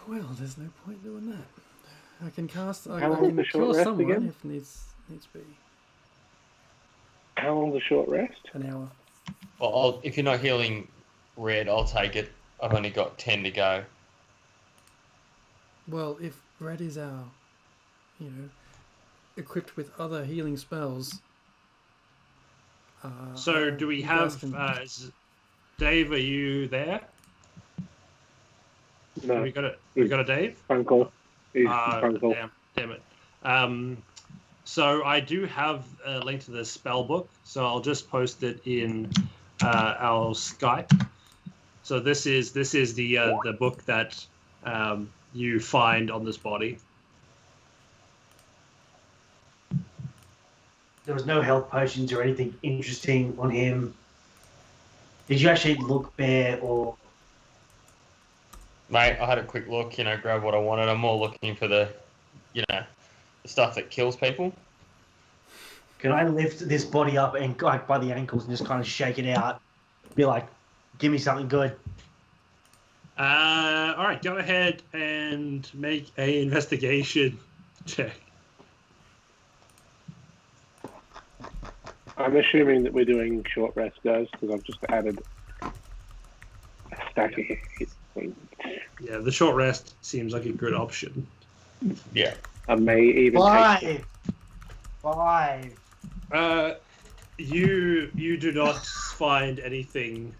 Well, there's no point doing that. I can cast. I How long's can the short kill rest someone again? if needs be. How long's a short rest? An hour. Well, if you're not healing red, I'll take it. I've only got 10 to go. Well, if red is our, equipped with other healing spells. So do we you have guys can- Dave? Are you there? No, We got a Dave. phone call. He's phone call. Damn it. So I do have a link to the spell book, so I'll just post it in our Skype. So this is the book that you find on this body. There was no health potions or anything interesting on him. Did you actually look bare or? Mate, I had a quick look, grab what I wanted. I'm more looking for the stuff that kills people. Can I lift this body up and like by the ankles and just kind of shake it out? Be like, give me something good. All right, go ahead and make an investigation check. I'm assuming that we're doing short rest, guys, because I've just added a stack of hit points. Yeah, the short rest seems like a good option. Yeah. I may even take Five. You do not find anything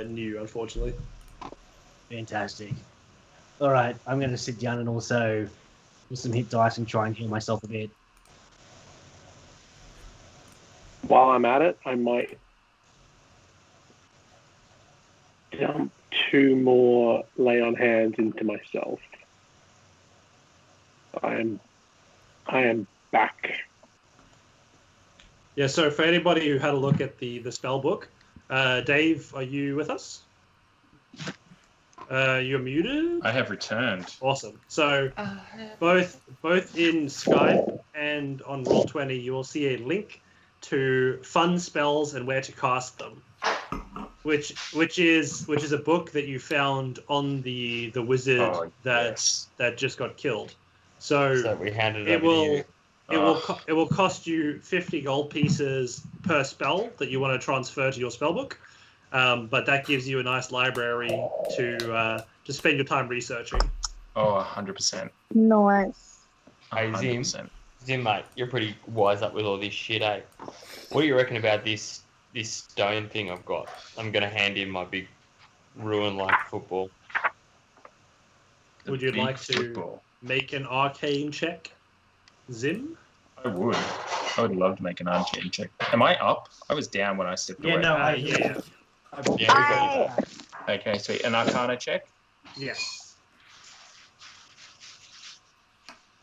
new, unfortunately. Fantastic. All right, I'm going to sit down and also with some hit dice and try and heal myself a bit. While I'm at it, I might dump 2 more lay on hands into myself. I am back. Yeah, so for anybody who had a look at the spell book, Dave, are you with us? You're muted? I have returned. Awesome. So both in Skype and on Roll20, you will see a link to fun spells and where to cast them, which is a book that you found on the wizard that just got killed. So we handed it over will to you. it will cost you 50 gold pieces per spell that you want to transfer to your spellbook, but that gives you a nice library to spend your time researching. Oh, 100%. Nice. Hey, 100%. Zim, mate, you're pretty wise up with all this shit, eh? What do you reckon about this stone thing I've got? I'm going to hand in my big ruin-like football. Would you Big like to football. make an arcane check, Zim? I would love to make an arcane check. Am I up? I was down when I stepped Yeah, away. no, Yeah. Yeah, we got it. Okay, sweet. An arcana check? Yes.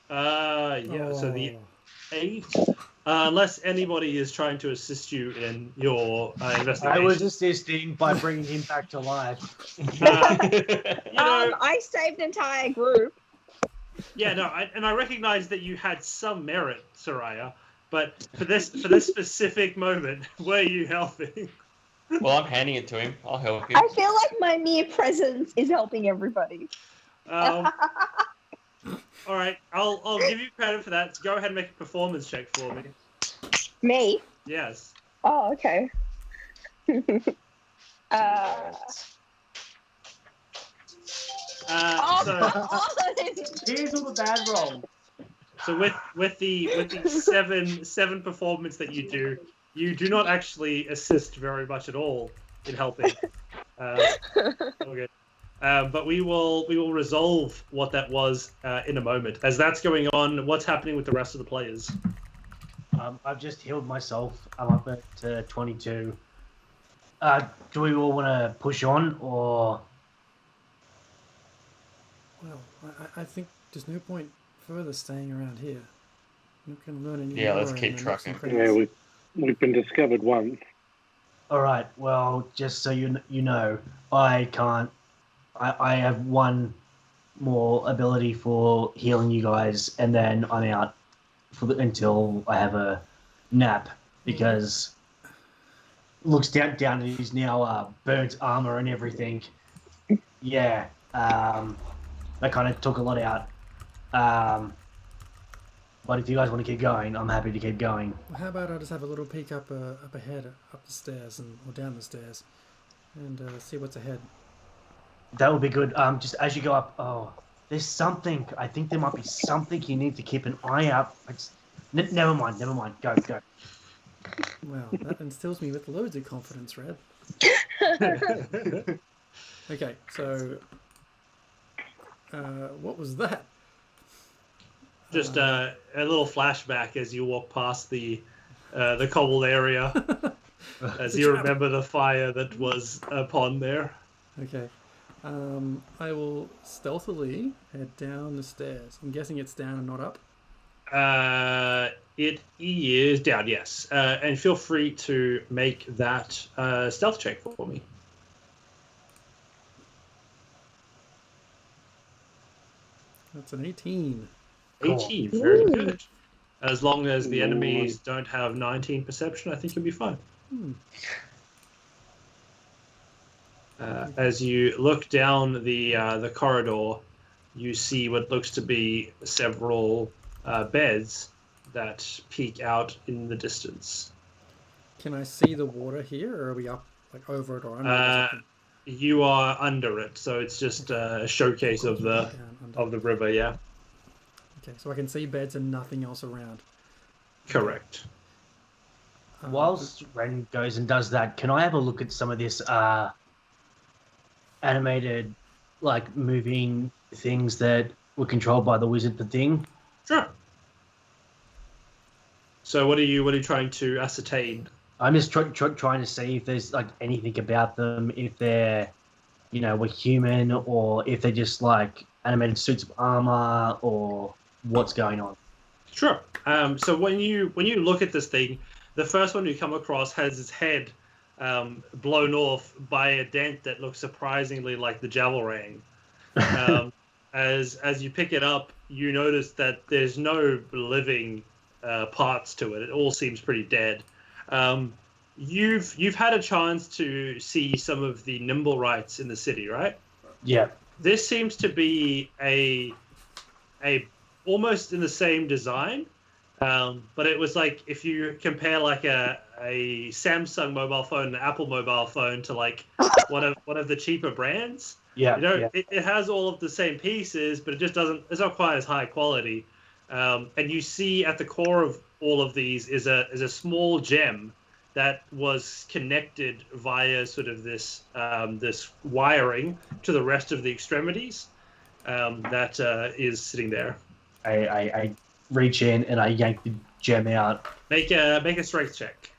So the 8. Unless anybody is trying to assist you in your investigation. I was assisting by bringing him back to life. You know, I saved an entire group. Yeah, no, I recognize that you had some merit, Soraya, but for this specific moment, were you helping? Well, I'm handing it to him. I'll help him. I feel like my mere presence is helping everybody. All right, I'll give you credit for that. Go ahead and make a performance check for me. Me? Yes. Oh, okay. Here's all the bad rolls. So with the seven performance that you do not actually assist very much at all in helping. Okay. But we will resolve what that was in a moment. As that's going on, what's happening with the rest of the players? I've just healed myself. I'm up at 22. Do we all want to push on, or? Well, I think there's no point further staying around here. You can learn any Yeah, let's more keep and make some trucking. friends. Yeah, we've been discovered once. All right. Well, just so you know, I can't. I have one more ability for healing you guys, and then I'm out until I have a nap, because looks down at his now burnt armor and everything. Yeah, that kind of took a lot out. But if you guys want to keep going, I'm happy to keep going. Well, how about I just have a little peek up ahead, up the stairs or down the stairs, and see what's ahead. That would be good. Just as you go up, there's something. I think there might be something you need to keep an eye out. Never mind. Go. Wow, that instills me with loads of confidence, Red. Okay, so what was that? Just a little flashback as you walk past the cobbled area, as you remember the fire that was upon there. Okay. I will stealthily head down the stairs. I'm guessing it's down and not up. It is down, yes. And feel free to make that stealth check for me. That's an 18. 18, very good. As long as the enemies don't have 19 perception, I think you'll be fine. As you look down the corridor, you see what looks to be several beds that peek out in the distance. Can I see the water here, or are we up, like, over it or under it? You are under it, so it's just a showcase of the river. Yeah. Okay, so I can see beds and nothing else around. Correct. Whilst Ren goes and does that, can I have a look at some of this animated, like, moving things that were controlled by the wizard thing? Sure. So what are you trying to ascertain? I'm just trying to see if there's, like, anything about them, if they're, were human, or if they're just, like, animated suits of armor, or what's going on. Sure. So when you look at this thing, the first one you come across has its head blown off by a dent that looks surprisingly like the Javelrang. As you pick it up, you notice that there's no living parts to it. It all seems pretty dead. You've had a chance to see some of the Nimblewrights in the city, right? Yeah. This seems to be a almost in the same design, but it was like if you compare like a Samsung mobile phone, an Apple mobile phone to like one of the cheaper brands. Yeah. It has all of the same pieces, but it just doesn't. It's not quite as high quality. And you see at the core of all of these is a small gem that was connected via sort of this wiring to the rest of the extremities that is sitting there. I reach in and I yank the gem out. Make a strength check.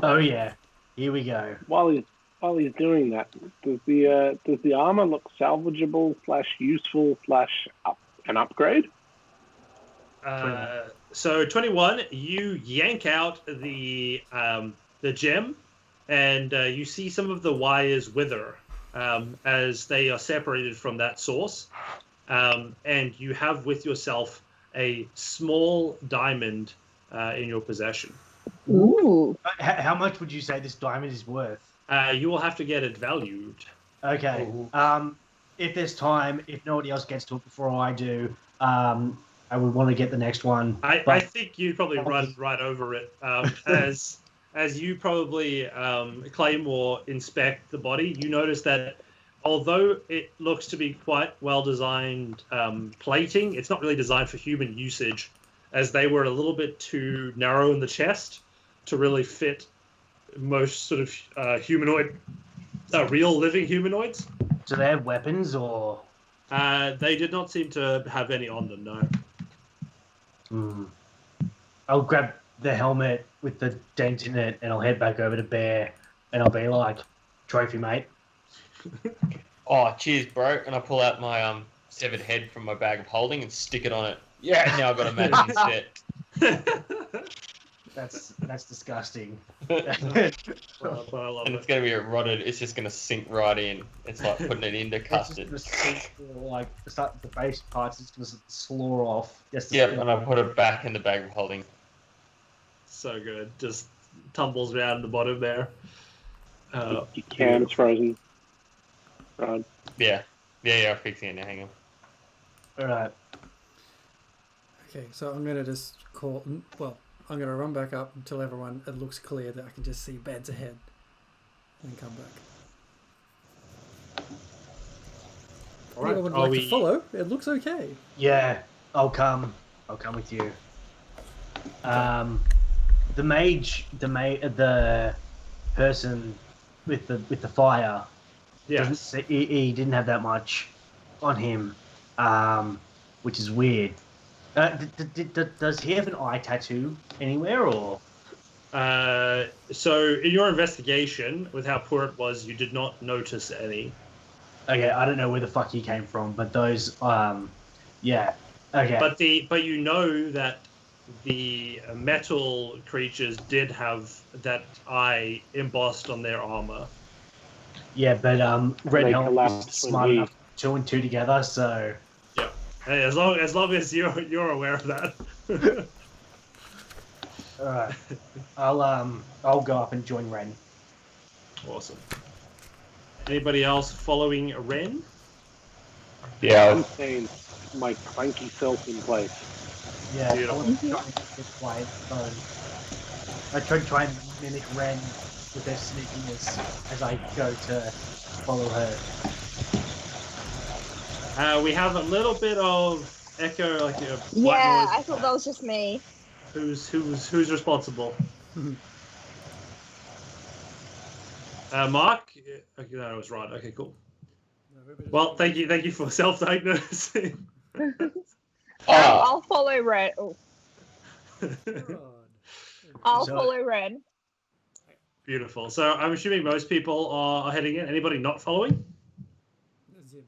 Oh yeah, here we go. While he's doing that, does the armor look salvageable / useful / an upgrade? So 21, you yank out the gem, and you see some of the wires wither as they are separated from that source. and you have with yourself a small diamond in your possession. Ooh. How much would you say this diamond is worth? You will have to get it valued. Okay. Ooh. If there's time, if nobody else gets to it before I do, I would want to get the next one. I think you'd probably run right over it. As you probably Claymore inspect the body, you notice that although it looks to be quite well designed plating, it's not really designed for human usage, as they were a little bit too narrow in the chest to really fit most sort of humanoid, real living humanoids. Do they have weapons or? They did not seem to have any on them, no. I'll grab the helmet with the dent in it and I'll head back over to Bear and I'll be like, trophy, mate. Oh, cheers, bro. And I pull out my severed head from my bag of holding and stick it on it. Yeah, now I've got a matching set. That's disgusting. Well, I love And it. it's going to be rotted. It's just going to sink right in. It's like putting it into custard. Like the base parts is going to slaw off. Yep, and I put it back in the bag of holding. So good. Just tumbles around the bottom there. Your cam's frozen. Yeah. I'm fixing it now. Hang on. All right. Okay, so I'm gonna just call. Well, I'm gonna run back up until everyone it looks clear that I can just see beds ahead, and then come back. All right. I would like to follow. It looks okay. Yeah, I'll come with you. The mage, the person with the fire. Yes. He didn't have that much on him, which is weird. Does he have an eye tattoo anywhere, or? So in your investigation, with how poor it was, you did not notice any. Okay, I don't know where the fuck he came from, but those, yeah, okay. But you know that the metal creatures did have that eye embossed on their armor. Yeah, but Red They Helm is collapsed smart when enough to put 2 and 2 together, so. Yeah. Hey, as long as you're aware of that. All right, I'll go up and join Ren. Awesome. Anybody else following Ren? Yeah, I'm staying my clanky self in place. Yeah, Beautiful. I want to try and get quiet, so I try and mimic Ren with their sneakiness as I go to follow her. We have a little bit of echo, like a white Yeah, noise. I thought that was just me. Who's responsible? Mark? Okay, no, I was right. Okay, cool. Well, thank you for self-diagnosing. I'll follow Red. Oh, God. I'll So- follow Red. Beautiful. So I'm assuming most people are heading in. Anybody not following? Zim.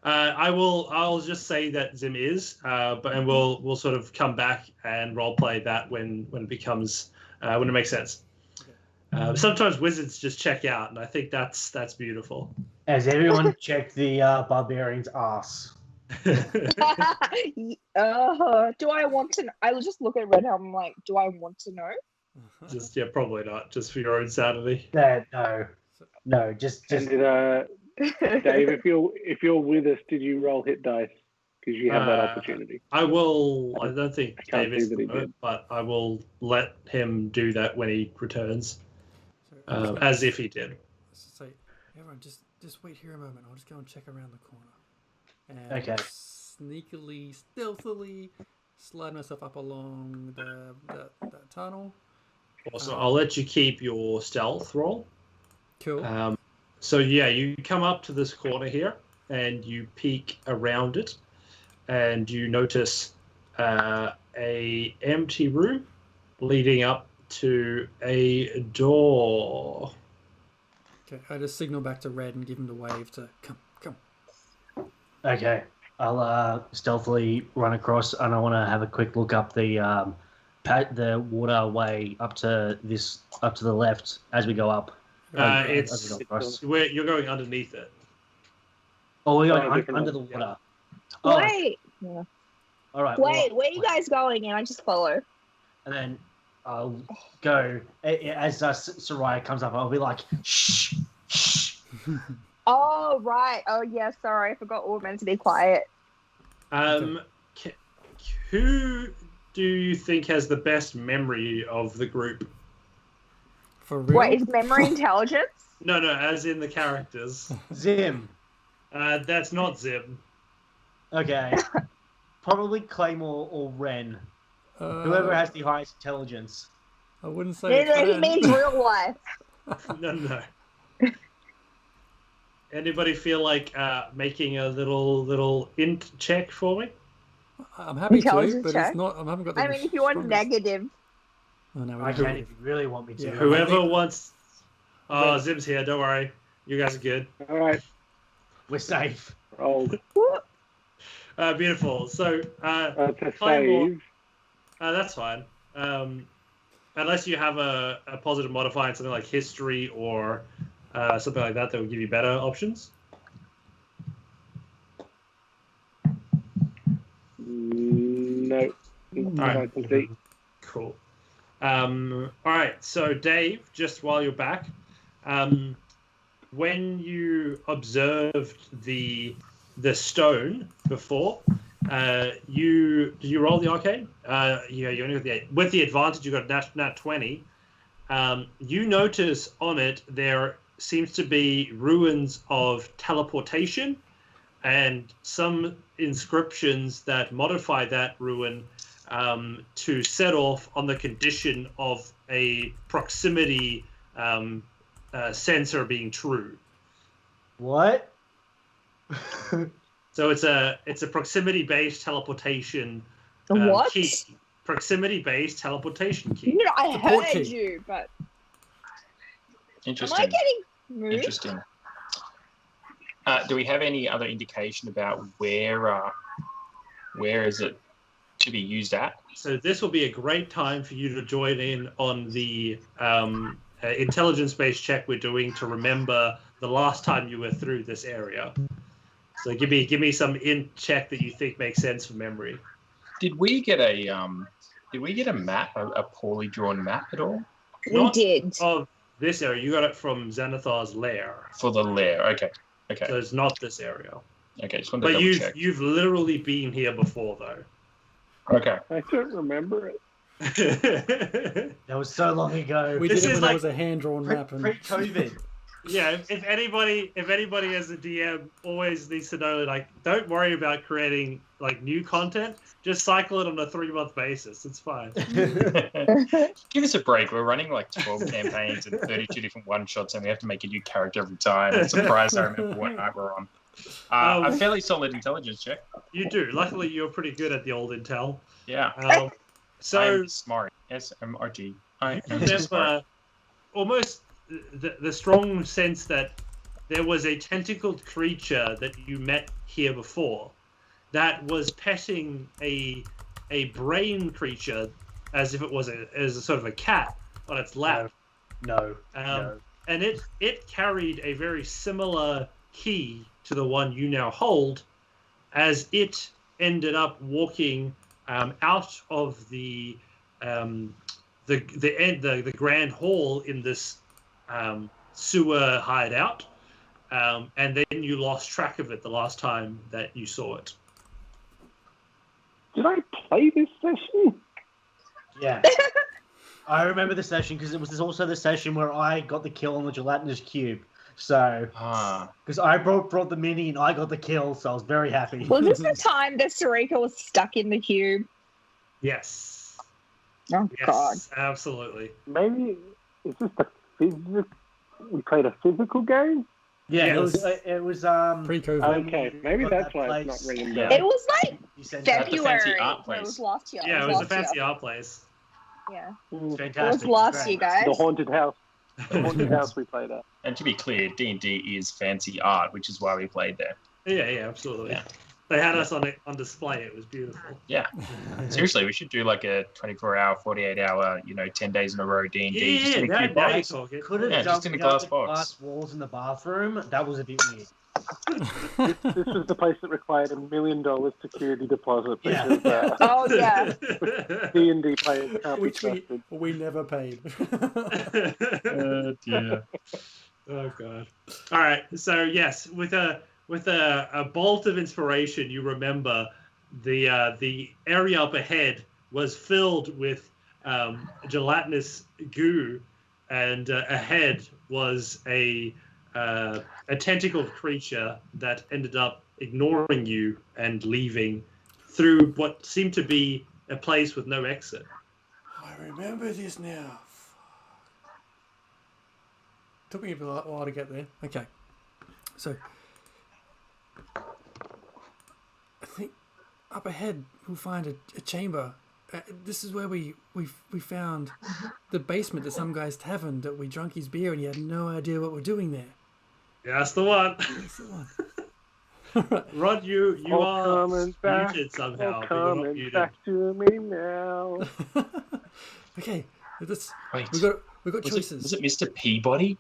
I'll just say that Zim is, and we'll sort of come back and role play that when it becomes when it makes sense. Sometimes wizards just check out, and I think that's beautiful. Has everyone checked the barbarian's ass? Do I want to? I'll just look at Red Helm. I'm like, do I want to know? Just probably not. Just for your own sanity. No, just. And did, Dave, if you're with us, did you roll hit dice? Because you have that opportunity. I will. I don't think I can't Dave is, see that he did. but I will let him do that when he returns, as if he did. So everyone, just wait here a moment. I'll just go and check around the corner. And Okay. sneakily, stealthily slide myself up along the tunnel. Also, I'll let you keep your stealth roll. Cool. So yeah, you come up to this corner here, and you peek around it, and you notice a empty room leading up to a door. Okay, I just signal back to Red and give him the wave to come. Okay, I'll stealthily run across, and I want to have a quick look up the waterway up to the left as we go up. As we go across. You're going underneath it. Oh, we're Oh, going different under the one, water. Oh, Wait, all right. wait, where are you guys going? And I just follow. And then I'll go as Soraya comes up. I'll be like, shh, shh. Oh, right. Oh, yeah, sorry. I forgot we were meant to be quiet. Who do you think has the best memory of the group? For real? Wait, is memory intelligence? No, as in the characters. Zim. That's not Zim. Okay. Probably Claymore or Ren. Whoever has the highest intelligence. I wouldn't say. No, he means real life. No. Anybody feel like making a little int check for me? I'm happy to, Intelligence but check? it's not. I haven't got. I mean, if you want strongest- negative. Oh, no, we I don't. can if you really want me to. Yeah. Whoever wants. Oh, Zim's here. Don't worry. You guys are good. All right. We're safe. Rolled. Beautiful. So, That's a Claymore. save. That's fine. Unless you have a positive modifier in something like history or something like that will give you better options. No. Alright. I can see. Cool. All right. So, Dave, just while you're back, when you observed the stone before, did you roll the arcane? Yeah, you only got with the advantage. You got nat 20. You notice on it there seems to be ruins of teleportation and some inscriptions that modify that ruin to set off on the condition of a proximity sensor being true. What? So it's a proximity-based teleportation What? key. Proximity-based teleportation key. No, I Support heard key. you, but am Interesting. I getting moved? Interesting. Do we have any other indication about where is it to be used at? So this will be a great time for you to join in on the intelligence-based check we're doing to remember the last time you were through this area. So give me some int check that you think makes sense for memory. Did we get a map, a poorly drawn map at all? We Not did. of this area. You got it from Xanathar's lair. For the lair, okay. So it's not this area. Okay, just wanted to But double check. you've literally been here before though. Okay. I don't remember it. That was so long ago. We This did it is when like there was a hand-drawn map. And Pre-COVID. Yeah, if anybody as a DM always needs to know, like, don't worry about creating like new content. Just cycle it on a 3-month basis. It's fine. Give us a break. We're running like 12 campaigns and 32 different one-shots, and we have to make a new character every time. I'm surprised I remember what night we're on. A fairly solid intelligence check. You do. Luckily, you're pretty good at the old intel. Yeah. Um, so I'm smart. SMRT. I am smart. remember almost the strong sense that there was a tentacled creature that you met here before that was petting a brain creature as if it was as a sort of a cat on its lap. No. And it carried a very similar key to the one you now hold, as it ended up walking out of the grand hall in this sewer hideout, and then you lost track of it the last time that you saw it. Did I play this session? Yeah. I remember the session because it was also the session where I got the kill on the gelatinous cube. So, because I brought the mini and I got the kill, so I was very happy. Was this the time that Sarika was stuck in the cube? Yes. Oh, Yes, God. absolutely. Maybe is this the physical? We played a physical game. Yeah, Yes. it was pre-COVID. Okay, maybe got that's that why it's place. not ringing Yeah. bells. It was like you said At the fancy February. art No, place. it was last year. Yeah, it was a last fancy year. art place. Yeah. it's It fantastic. was last year, Great. guys. The haunted house. The haunted house we played at. And to be clear, D&D is fancy art, which is why we played there. Yeah, absolutely. Yeah. They had us on display. It was beautiful. Yeah. Seriously, we should do like a 24-hour, 48-hour, 10 days in a row D&D. Just in a cute now you're box. talking. Could have Yeah, just in a glass box. glass walls in the bathroom. That was a bit weird. This was the place that required $1 million security deposit Yeah. because Oh yeah. D&D players can't be Which trusted. we never paid. Dear. Oh god. All right. So yes, with a bolt of inspiration, you remember the area up ahead was filled with gelatinous goo, and ahead was a tentacled creature that ended up ignoring you and leaving through what seemed to be a place with no exit. I remember this now. Took me a while to get there. Okay. So, I think up ahead we'll find a chamber. This is where we found the basement to some guy's tavern that we drank his beer and he had no idea what we're doing there. Yeah, that's the one. That's the one. Rod, you are coming back, muted somehow. all but you're not coming muted. back to me now. Okay, let's, Wait, we got was choices. it Mr. Peabody?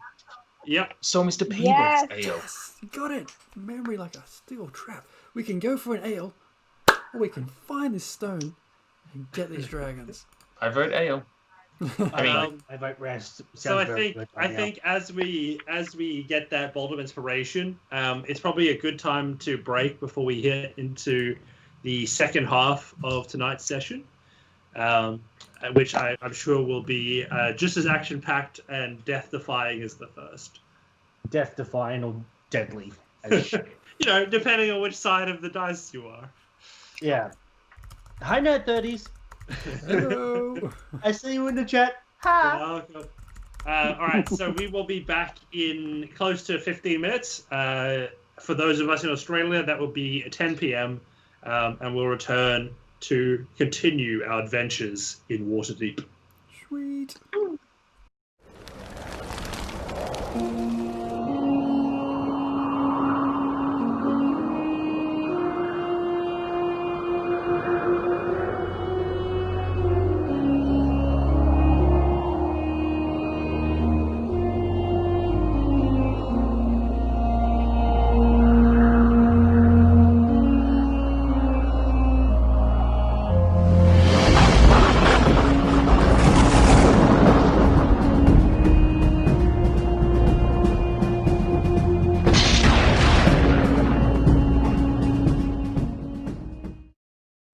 Yep. So Mr. Peabody's Yes. ale. Yes, you got it. Memory like a steel trap. We can go for an ale, or we can find this stone and get these dragons. I vote ale. I vote rest. So I Sounds very think good I right now. think as we get that bolt of inspiration, it's probably a good time to break before we hit into the second half of tonight's session, which I'm sure will be just as action packed and death defying as the first. Death defying or deadly. As shit. Depending on which side of the dice you are. Yeah. Hi, Nerd 30s. Hello. I see you in the chat. Hi. Welcome. All right, so we will be back in close to 15 minutes. For those of us in Australia, that will be at 10 p.m. And we'll return to continue our adventures in Waterdeep. Sweet.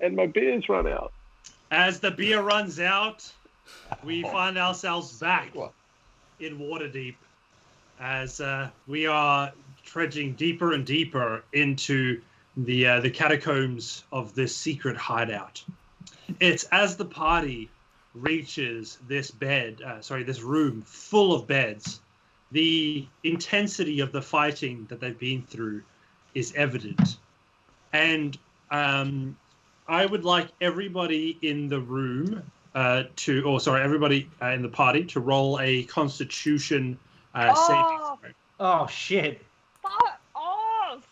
And my beer's run out. As the beer runs out, we find ourselves back in Waterdeep as we are trudging deeper and deeper into the catacombs of this secret hideout. It's as the party reaches this room full of beds, the intensity of the fighting that they've been through is evident. And I would like everybody in the room everybody in the party to roll a Constitution saving throw. Oh, shit. Fuck off!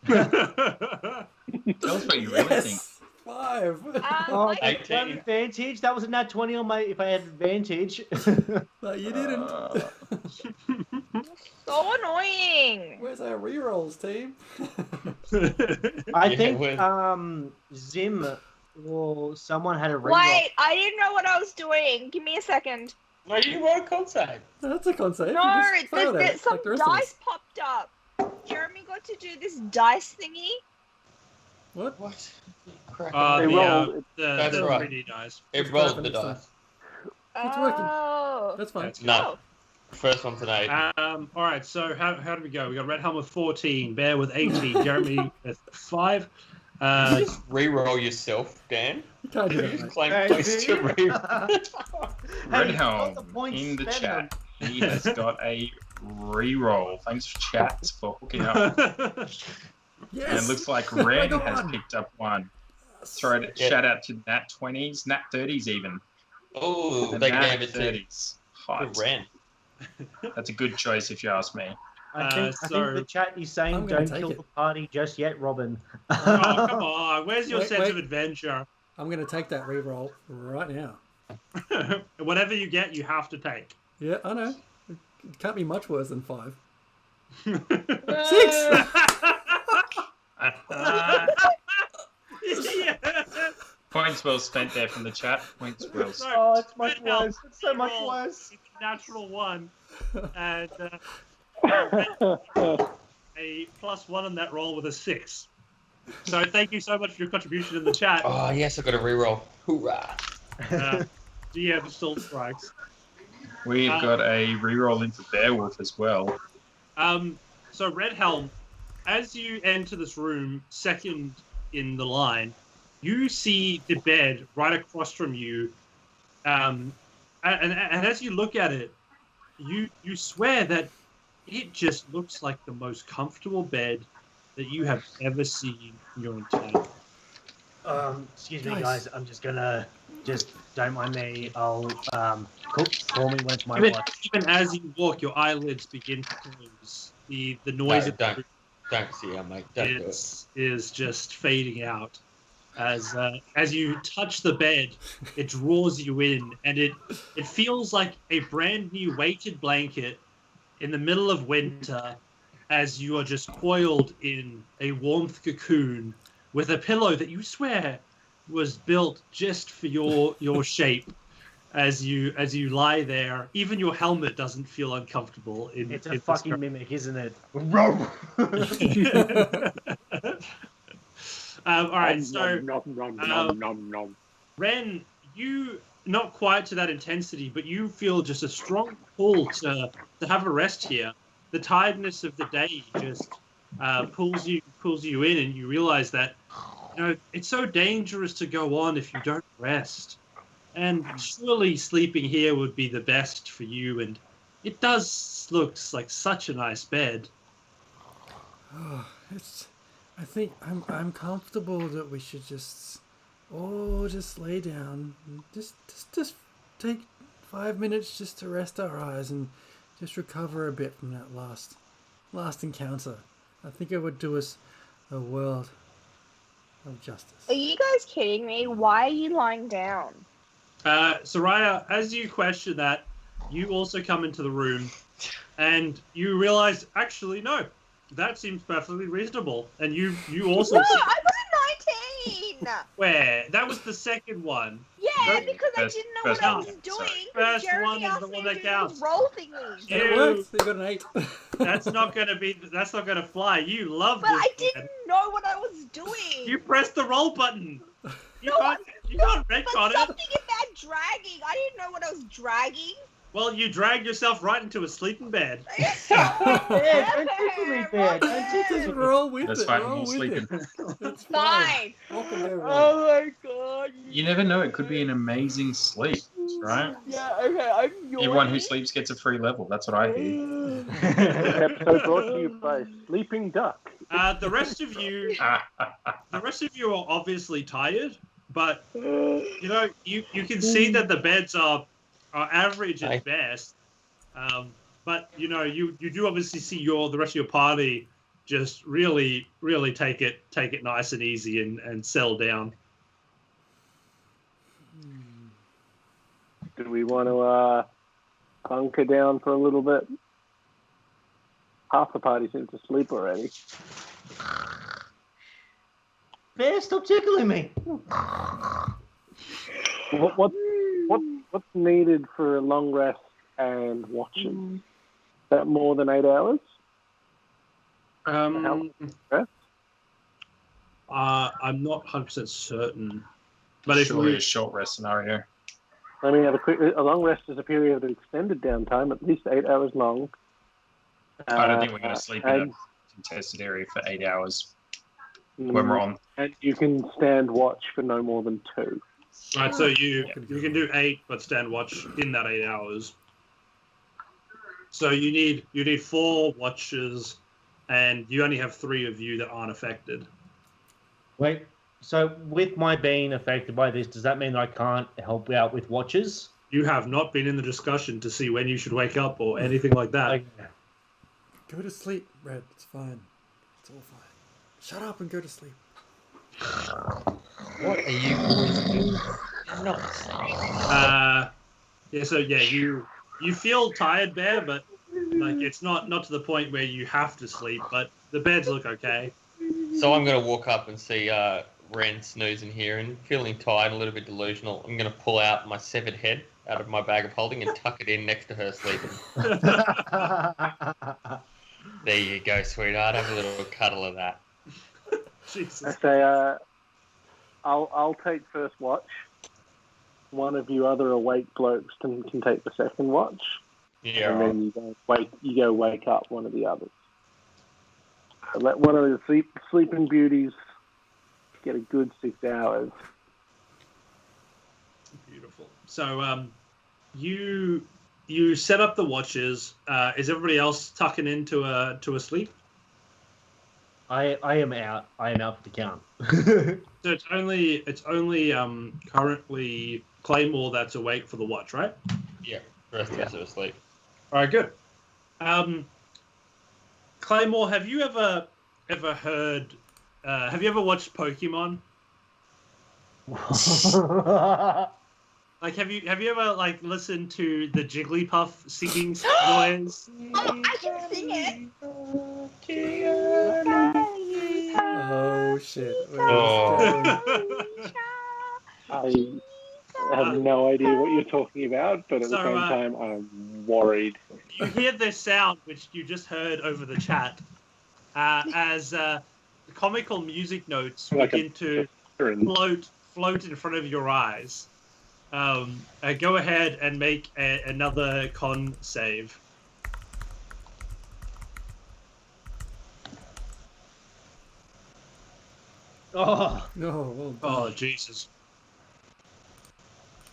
Tell us what you really think. 5. Oh, Like, I have advantage. That was a nat 20 on my. If I had advantage. No, you didn't. so annoying. Where's our rerolls, team? I Yeah, think well- Zim or someone had a reroll. Wait, I didn't know what I was doing. Give me a second. No, you were a con save. That's a con save. No, You just failed it, some like the rest of us. dice popped up. Jeremy got to do this dice thingy. What? What? Crap. They rolled. That's the right. 3D dice. It rolled the dice. It's working. Oh. That's fine. No. First one today. All right, so how do we go? We got Red Helm with 14, Bear with 18, Jeremy with 5. You just re-roll yourself, Dan. You can't do You that, just mate. claim Hey, place to dude. re-roll. Red Hey, Helm got the points, in the spend chat. them. He has got a reroll. Thanks for chat for hooking up. Yes. And it looks like Red Right has on. picked up one. Throw it, Yeah. shout out to Nat 20s, Nat 30s even. Oh, The they Nat gave it to 30s. Hot. Ren. That's a good choice if you ask me. I think the chat is saying I'm gonna don't take kill it. the party just yet, Robin. Oh, come on. Where's your Wait, sense wait. of adventure? I'm going to take that reroll right now. Whatever you get, you have to take. Yeah, I know. It can't be much worse than 5. 6! Yeah. Points well spent there from the chat. Points well spent. Oh, it's much Red Helm, worse. It's so much roll worse. with a natural 1. And a +1 on that roll with a 6. So thank you so much for your contribution in the chat. Oh, yes, I got a reroll. Hoorah. DM still strikes. We've got a reroll into Beowulf as well. So Red Helm, as you enter this room, second in the line, you see the bed right across from you, and as you look at it, you swear that it just looks like the most comfortable bed that you have ever seen in your entire life. Excuse me, Nice. guys. I'm just gonna don't mind me. I'll call me when it's my Even, watch. even as you walk, your eyelids begin to close. The noise No, of the don't see her, mate. Don't do it. is just fading out. As you touch the bed, it draws you in, and it feels like a brand new weighted blanket in the middle of winter, as you are just coiled in a warmth cocoon with a pillow that you swear was built just for your shape. As you lie there, even your helmet doesn't feel uncomfortable. It's a in fucking this mimic, isn't it? all right, so Nom, nom, nom, nom, nom. Ren, you not quite to that intensity, but you feel just a strong pull to have a rest here. The tiredness of the day just pulls you in, and you realize that it's so dangerous to go on if you don't rest. And surely sleeping here would be the best for you. And it does looks like such a nice bed. I think I'm comfortable that we should just lay down. Just take 5 minutes just to rest our eyes and just recover a bit from that last encounter. I think it would do us a world of justice. Are you guys kidding me? Why are you lying down? Soraya, as you question that, you also come into the room, and you realize, actually, no, that seems perfectly reasonable. And you also No, see I got a 19! where that was the second one. Yeah, because I First- didn't know what first I one, was doing. sorry. First Jeremy one is asked the me one to that do counts. those roll thingies. Yeah. It works. You got an 8. That's not gonna fly. You love But this. I man. didn't know what I was doing. You pressed the roll button. You No, can't But retcon it. something about dragging. I didn't know what I was dragging. Well, you dragged yourself right into a sleeping bed. Yeah, don't tickle me, Bear. Don't tickle Just me. roll with That's it. fine, Roll I'm with sleeping. it. It's Fine. Off and go roll. Oh my god. You never know, it could be an amazing sleep, right? Yeah, okay, I'm yawning. Everyone who sleeps gets a free level, that's what I hear. Episode brought to you by Sleeping Duck. The rest of you are obviously tired, but you can see that the beds are average at Aye. best. But you do obviously see the rest of your party just really take it nice and easy and settle down. Do we want to bunker down for a little bit? Half the party seems to sleep already. Bear, stop tickling me. What's needed for a long rest and watching? Is that more than 8 hours? Rest? I'm not 100% certain, but if Surely we a short rest scenario. I mean, a long rest is a period of extended downtime, at least 8 hours long. I don't think we're going to sleep in and, a contested area for 8 hours when we're on. And you can stand watch for no more than 2. right, so you can do 8, but stand watch in that 8 hours. So you need 4 watches, and you only have 3 of you that aren't affected. Wait, so with my being affected by this, does that mean that I can't help out with watches? You have not been in the discussion to see when you should wake up or anything like that. Like, Go to sleep, Red. It's fine. It's all fine. Shut up and go to sleep. What are you boys doing? You're not sleeping. You feel tired, Bear, but like it's not to the point where you have to sleep. But the beds look okay. So I'm going to walk up and see Ren snoozing here and feeling tired, a little bit delusional. I'm going to pull out my severed head out of my bag of holding and tuck it in next to her sleeping. There you go, sweetheart. Have a little cuddle of that. Jesus. I say, I'll take first watch. One of you other awake blokes can take the second watch. Yeah. And then you go wake up one of the others. Let one of the sleeping beauties get a good 6 hours. Beautiful. So you set up the watches. Is everybody else tucking into a sleep? I am out. I am out for the count. So it's only currently Claymore that's awake for the watch, right? Yeah. The rest of us are asleep. All right, good. Claymore, have you ever heard? Have you ever watched Pokemon? Like, have you ever like listened to the Jigglypuff singing noise? I can sing it. Oh shit. I have no idea what you're talking about, but at the same time, I'm worried. You hear this sound, which you just heard over the chat, as the comical music notes Like begin to float in front of your eyes. Go ahead and make another con save. Oh, No, well done. Oh, Jesus.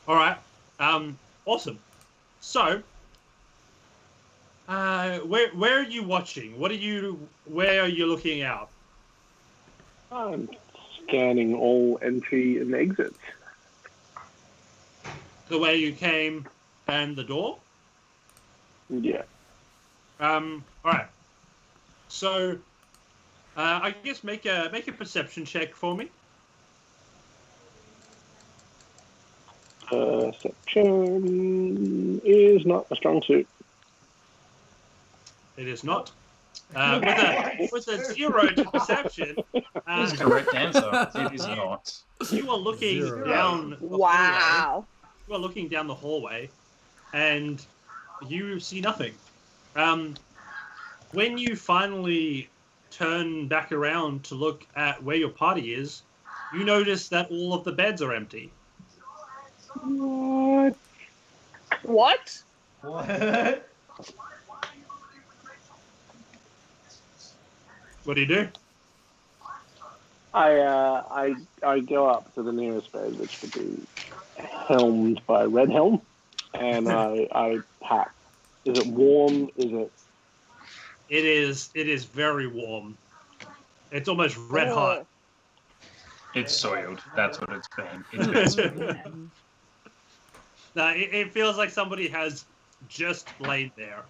All right. Awesome. So, where are you watching? Where are you looking out? I'm scanning all entry and exits. The way you came and the door? Yeah. All right. So, I guess make a perception check for me. Perception is not a strong suit. It is not. With a 0 to perception, That's the correct answer. It is not. you are looking Zero. down. The Wow. You are looking down the hallway, and you see nothing. When you finally turn back around to look at where your party is, you notice that all of the beds are empty. What? What? what? What do you do? I go up to the nearest bed, which would be helmed by Red Helm, and I pat. Is it warm? Is it? It is very warm. It's almost red hot. It's soiled. That's what it's been. It's been No, it feels like somebody has just laid there.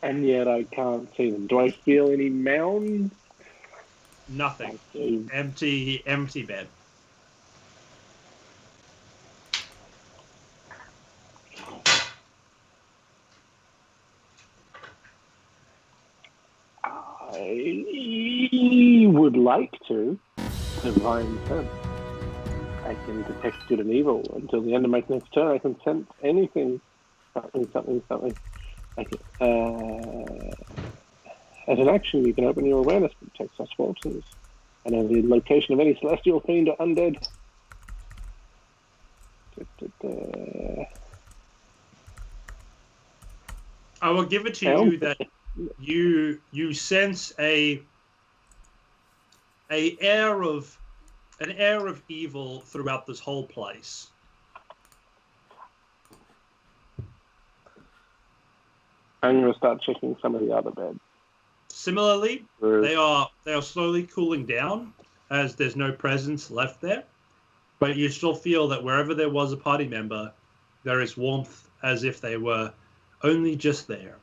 And yet I can't see them. Do I feel any mounds? Nothing. Okay. Empty bed. I would like to divine sense. I can detect good and evil until the end of my next turn. I can sense anything, something. I can, as an action, you can open your awareness to detect such forces. I know the location of any celestial fiend or undead. I will give it to you that you sense an air of evil throughout this whole place. I'm going to start checking some of the other beds. Similarly, they are slowly cooling down as there's no presence left there, but you still feel that wherever there was a party member, there is warmth as if they were only just there.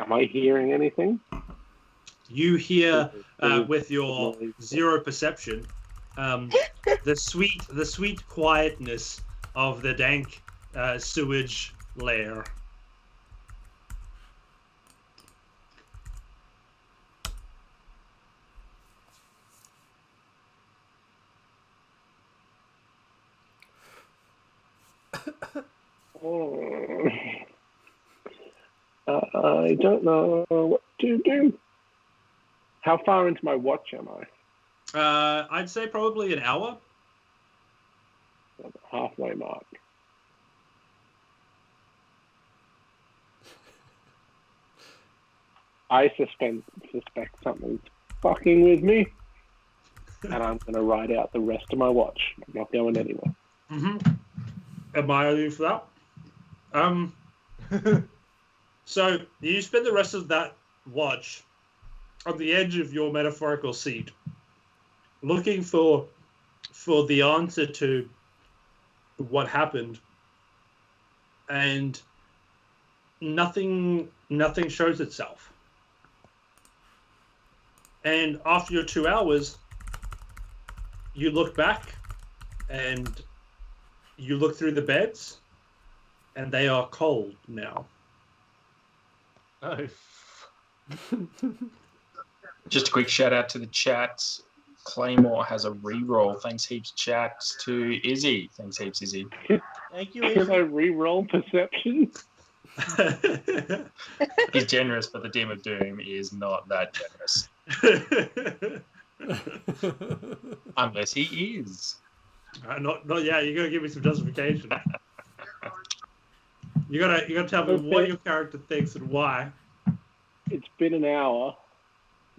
Am I hearing anything? You hear with your 0 perception, the sweet quietness of the dank sewage lair. I don't know what to do. How far into my watch am I? I'd say probably an hour. Halfway mark. I suspect something's fucking with me, and I'm going to ride out the rest of my watch. I'm not going anywhere. Admire you for that. So you spend the rest of that watch on the edge of your metaphorical seat, looking for the answer to what happened, and nothing shows itself. And after your 2 hours, you look back and you look through the beds, and they are cold now. Oh. Just a quick shout out to the chats. Claymore has a reroll. Thanks heaps, chats. To Izzy. Thanks heaps, Izzy. Thank you, Can I Izzy. re-roll perception? He's generous, but the Dim of Doom is not that generous. Unless he is. Not yet. You gotta give me some justification. You gotta tell me what your character thinks and why. It's been an hour.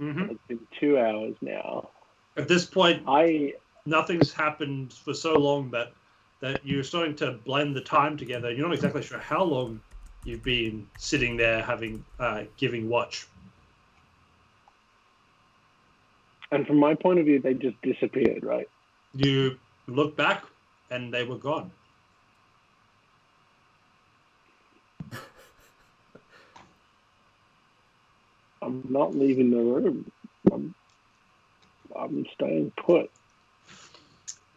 Mm-hmm. It's been 2 hours now. At this point, I nothing's happened for so long that you're starting to blend the time together. You're not exactly sure how long you've been sitting there having giving watch. and from my point of view, they just disappeared, right? You look back, and they were gone. I'm not leaving the room. I'm staying put.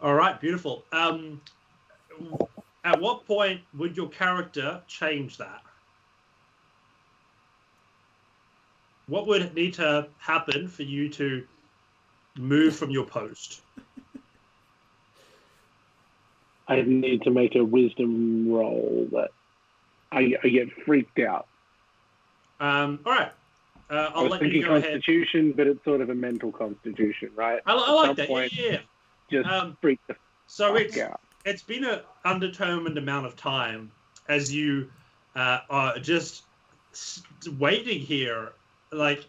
All right, beautiful. At what point would your character change that? What would need to happen for you to move from your post? I need to make a wisdom roll that I get freaked out. All right. I I'll was let you thinking go ahead. constitution, but it's sort of a mental constitution, right? I At like some that. point, Yeah. Just freak the So fuck out. it's been an undetermined amount of time as you are just waiting here. Like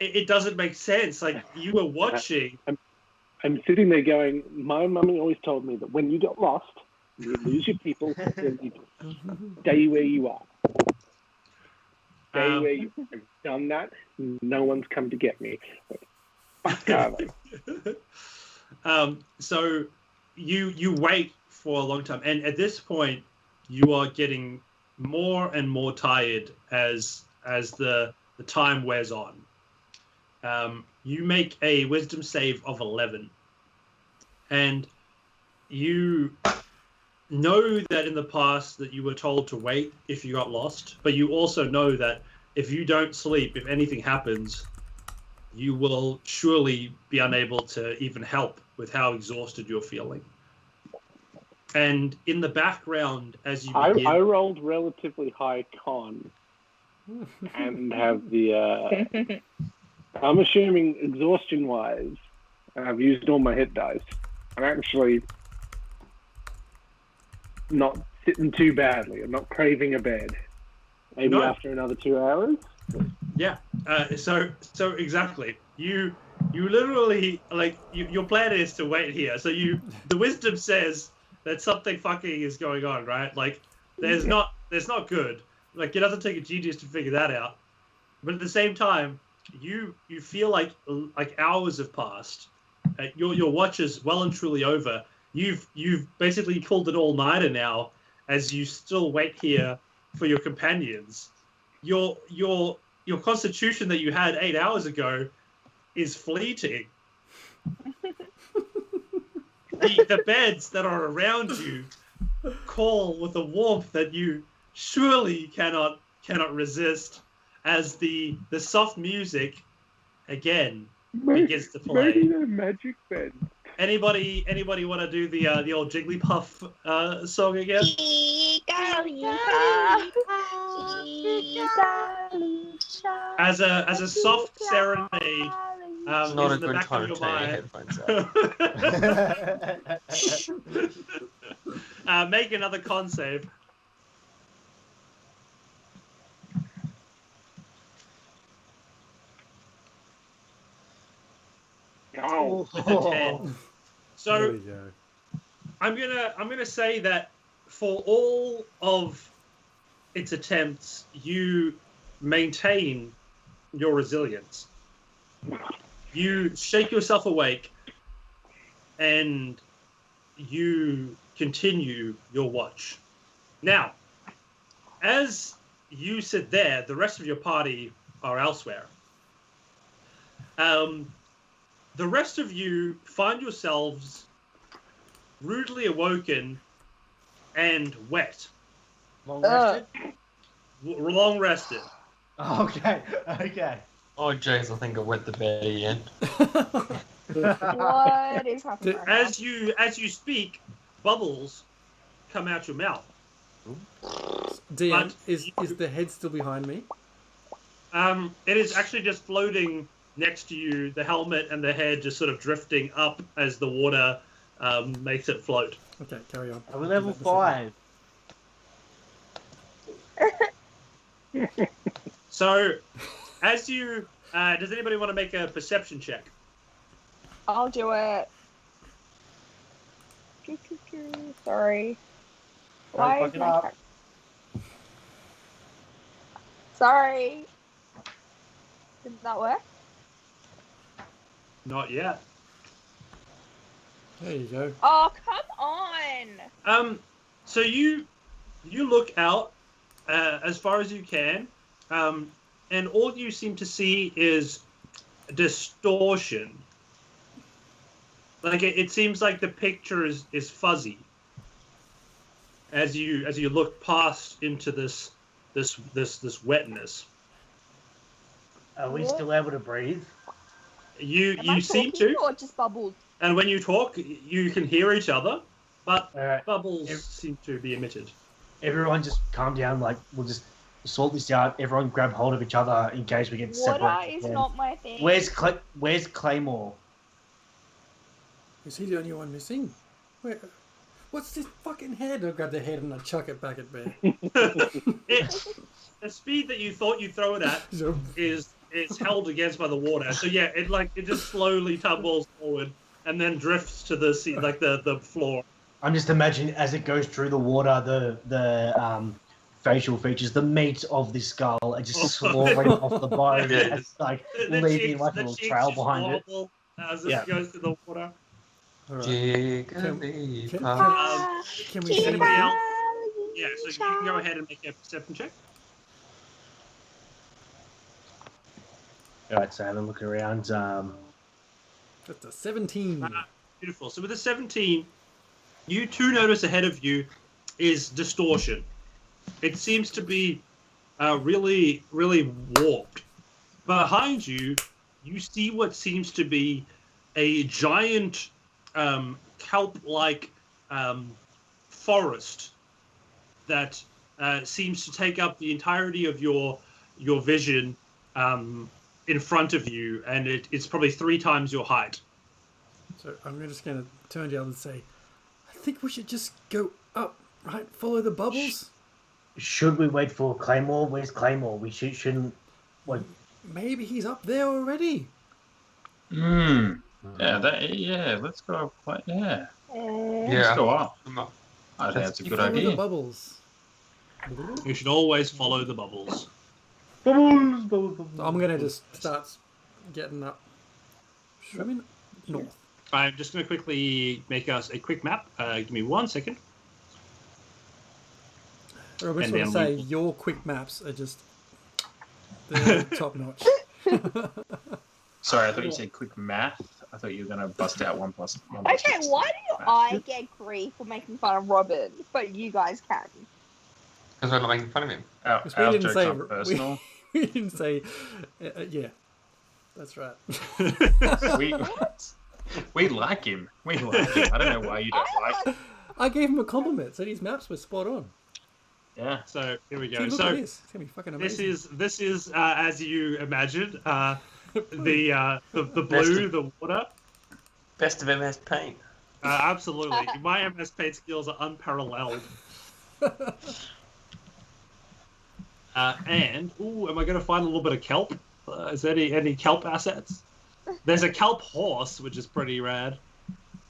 it doesn't make sense. Like you were watching. I'm sitting there going, my mummy always told me that when you get lost, you lose your people, then you just stay where you are. Stay where you are. I've done that. No one's come to get me. Fuck are they? So you wait for a long time, and at this point, you are getting more and more tired as the time wears on. You make a wisdom save of 11, and you know that in the past that you were told to wait if you got lost, but you also know that if you don't sleep, if anything happens, you will surely be unable to even help with how exhausted you're feeling. And in the background, as you begin... I rolled relatively high con and have the... I'm assuming exhaustion-wise, I've used all my hit dice. I'm actually not sitting too badly. I'm not craving a bed. Maybe after another 2 hours? Yeah. So exactly. You literally, like, your plan is to wait here. So the wisdom says that something fucking is going on, right? Like, there's not good. Like, it doesn't take a genius to figure that out. But at the same time, you feel like hours have passed. Your watch is well and truly over. You've basically pulled an all-nighter now as you still wait here for your companions. your constitution that you had 8 hours ago is fleeting. The beds that are around you call with a warmth that you surely cannot resist as the soft music again begins to play. Maybe they're magic beds. Anybody want to do the old Jigglypuff song again? As a soft serenade, It's not is a in the good back time of to your turn your mind. headphones out. Make another con save. Oh, With a 10. So There we go. I'm gonna say that for all of its attempts, you maintain your resilience. You shake yourself awake, and you continue your watch. Now, as you sit there, the rest of your party are elsewhere. The rest of you find yourselves rudely awoken and wet. Long rested? Long rested. Okay. Oh, jeez, I think I wet the bed again. What is happening right As you speak, bubbles come out your mouth. DM, But is the head still behind me? It is actually just floating next to you, the helmet and the head just sort of drifting up as the water makes it float. Okay, carry on. Are we level 5? So, as you... does anybody want to make a perception check? now? I'll do it. Sorry. Why Don't is fuck it my up. cat- Sorry. Did that work? Not yet. There you go. Oh, come on! So you look out as far as you can, and all you seem to see is distortion. Like it seems like the picture is fuzzy as you look past into this wetness. Are we still able to breathe? You Am I seem talking to, or just bubbles? and when you talk, you can hear each other, but Alright. bubbles seem to be emitted. Everyone just calm down. Like, we'll just sort this out. Everyone grab hold of each other in case we get separated. Water is again. not my thing. Where's Claymore? Is he the only one missing? Where? What's this fucking head? I grab the head and I chuck it back at Bear. The speed that you thought you'd throw it at So, is held against by the water. So yeah, it just slowly tumbles forward and then drifts to the sea, like the floor. I'm just imagining as it goes through the water, the facial features, the meat of the skull, are just slaughtering off the bone. Yeah. It's like The leaving cheeks- like a the little cheeks trail just behind it. wobble as it Yeah. goes through the water. all right. Jigglypuff. Can we Is see? anybody else? Yeah, so you can go ahead and make a perception check. All right, so have a look around. That's a 17. Beautiful. So with a 17, you too notice ahead of you is distortion. It seems to be really, really warped. Behind you, you see what seems to be a giant kelp-like forest that seems to take up the entirety of your vision in front of you, and it's probably 3 times your height. So I'm just going to turn to the other and say, I think we should just go up, right? Follow the bubbles. Should we wait for Claymore? Where's Claymore? We shouldn't. What? Maybe he's up there already. Yeah, let's go. Yeah, let's Yeah. go up. I'm up. I think that's a You good follow the idea. bubbles. You should always follow the bubbles. Bubbles, bubbles, bubbles. I'm going to just start getting up. Swimming north. I'm just going to quickly make us a quick map. Give me 1 second. I just And want to then say we- your quick maps are just They're top notch. Sorry, I thought you said quick math. I thought you were gonna bust out 1 plus 1. Okay, why do I get grief for making fun of Robin, but you guys can? Because we're not making fun of him. Our We didn't jokes say aren't personal. we didn't say. Yeah, that's right. We like him. We like him. I don't know why you don't like him. I gave him a compliment. Said his maps were spot on. Yeah. So here we See, go. look So at this. It's gonna be fucking amazing. this is as you imagined. The blue, the water. Best of MS Paint. Absolutely. My MS Paint skills are unparalleled. And am I going to find a little bit of kelp? Is there any kelp assets? There's a kelp horse, which is pretty rad.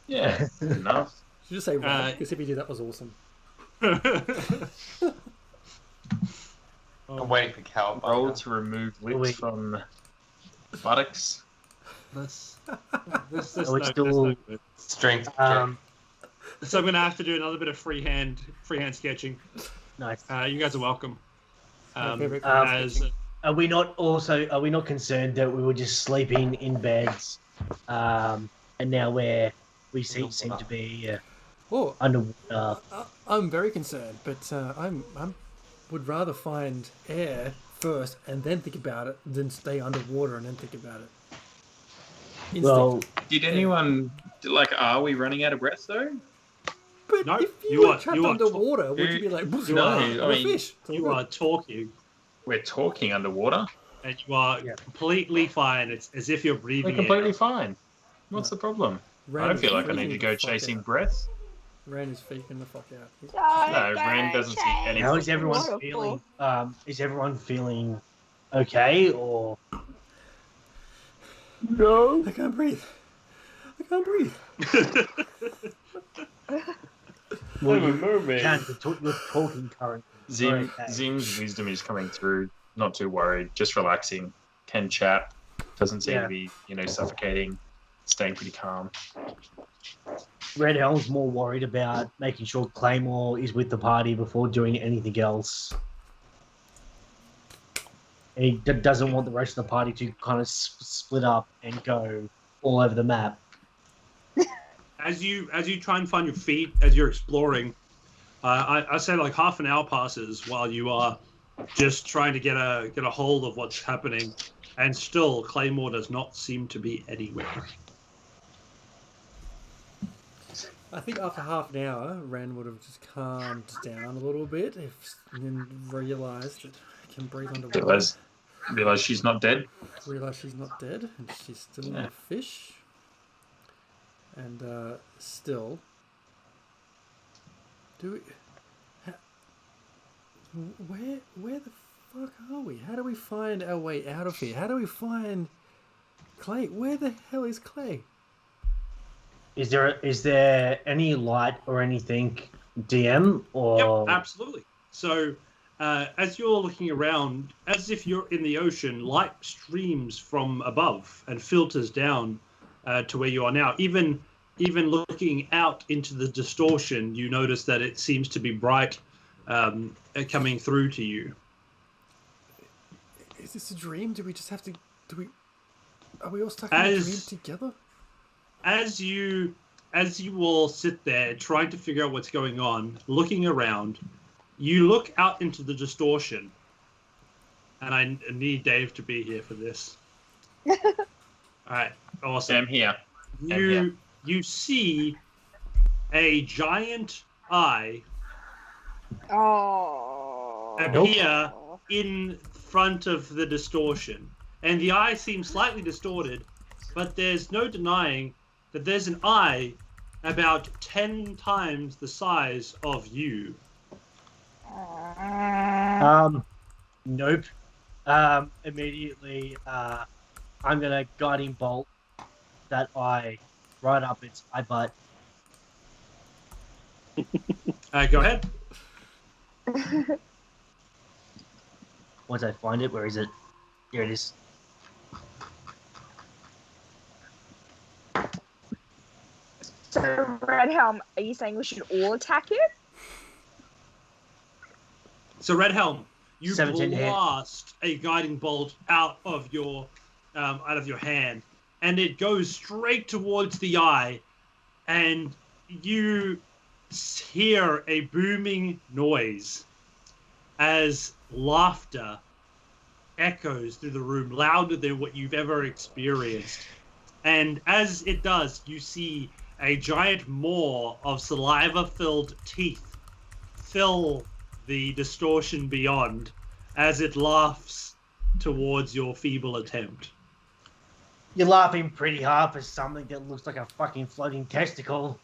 Yeah. Enough. Should just say rad, because if he did, that was awesome. I'm waiting for Cal. Roll to remove lips from buttocks. This Are we no still- good. Strength. So I'm going to have to do another bit of freehand sketching. Nice. You guys are welcome. My favorite As Are we not concerned that we were just sleeping in beds, and now we seem to be Oh, underwater? I'm very concerned, but I'm would rather find air first and then think about it than stay underwater and then think about it. Instinct. Well, Did anyone are we running out of breath though? but no, if you you were are- trapped you are underwater, would you be like, No, I'm I a mean, fish? It's all you good. are talking, We're talking underwater. and you are completely fine. It's as if you're We're breathing completely air. fine. What's the problem? Ran I don't is feel like I freaking need to go the fuck chasing out. breath. Ran is freaking the fuck out. No, Ren doesn't see any- how is everyone Wonderful. feeling? Is everyone feeling okay, or No. I can't breathe. I can't breathe. well, I'm a you mermaid. can't? You're talking currently. Zim's wisdom is coming through. Not too worried. Just relaxing. Can chat. Doesn't seem to be, suffocating. Staying pretty calm. Red Helm's more worried about making sure Claymore is with the party before doing anything else. And he doesn't want the rest of the party to kind of split up and go all over the map. As you try and find your feet as you're exploring, I say like half an hour passes while you are just trying to get a hold of what's happening, and still Claymore does not seem to be anywhere. I think after half an hour, Ran would have just calmed down a little bit and then realised that I can breathe underwater. Realize she's not dead. Realised she's not dead and she's still not a fish. And still, where the fuck are we? How do we find our way out of here? How do we find Clay? Where the hell is Clay? Is there any light or anything, DM, or? Yep, absolutely. So, as you're looking around, as if you're in the ocean, light streams from above and filters down to where you are now. Even looking out into the distortion, you notice that it seems to be bright, coming through to you. Is this a dream? Do we just have to? Are we all stuck in a dream together? As you all sit there trying to figure out what's going on, looking around, you look out into the distortion, and I need Dave to be here for this. All right, awesome. I'm here. You see a giant eye appear in front of the distortion, and the eye seems slightly distorted, but there's no denying that there's an eye about 10 times the size of you. Nope. Immediately, I'm gonna guiding bolt that eye right up its eye butt. Go ahead. Once I find it, where is it? Here it is. So, Red Helm, are you saying we should all attack it? So, Red Helm, you 17 hit. blast a guiding bolt out of your hand, and it goes straight towards the eye, and you hear a booming noise as laughter echoes through the room, louder than what you've ever experienced. And as it does, you see a giant maw of saliva-filled teeth fill the distortion beyond as it laughs towards your feeble attempt. You're laughing pretty hard for something that looks like a fucking floating testicle.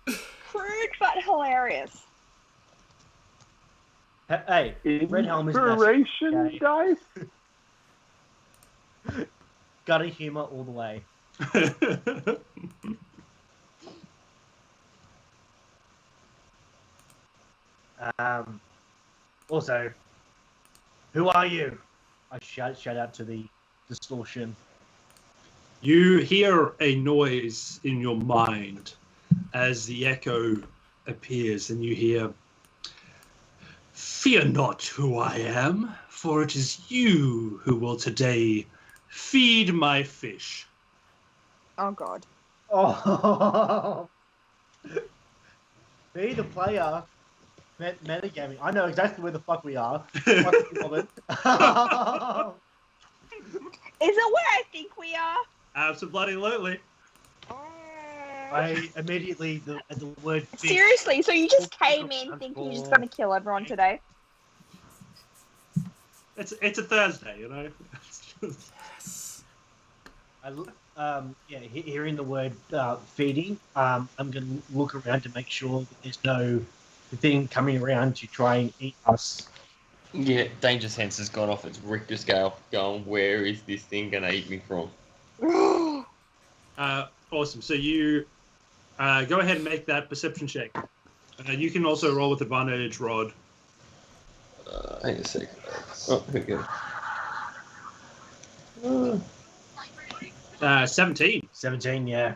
Crude but hilarious. Hey, Red Helm is Inspiration, okay. guys. Gotta humor all the way. Also, who are you? I shout out to the distortion. You hear a noise in your mind as the echo appears, and you hear, "Fear not who I am, for it is you who will today feed my fish." Oh god. Oh, be the player. Metagaming. I know exactly where the fuck we are. Is it where I think we are? Absolutely. I immediately the word. Fish. Seriously, so you just came in thinking you're just gonna kill everyone today? It's a Thursday, you know. Hearing the word feeding, I'm gonna look around to make sure that there's no thing coming around to try and eat us. Yeah, danger sense has gone off its Richter scale. Going, where is this thing gonna eat me from? Awesome. So you go ahead and make that perception check. You can also roll with advantage, Rod. Hang on a second. Oh, here we go. 17. 17, yeah.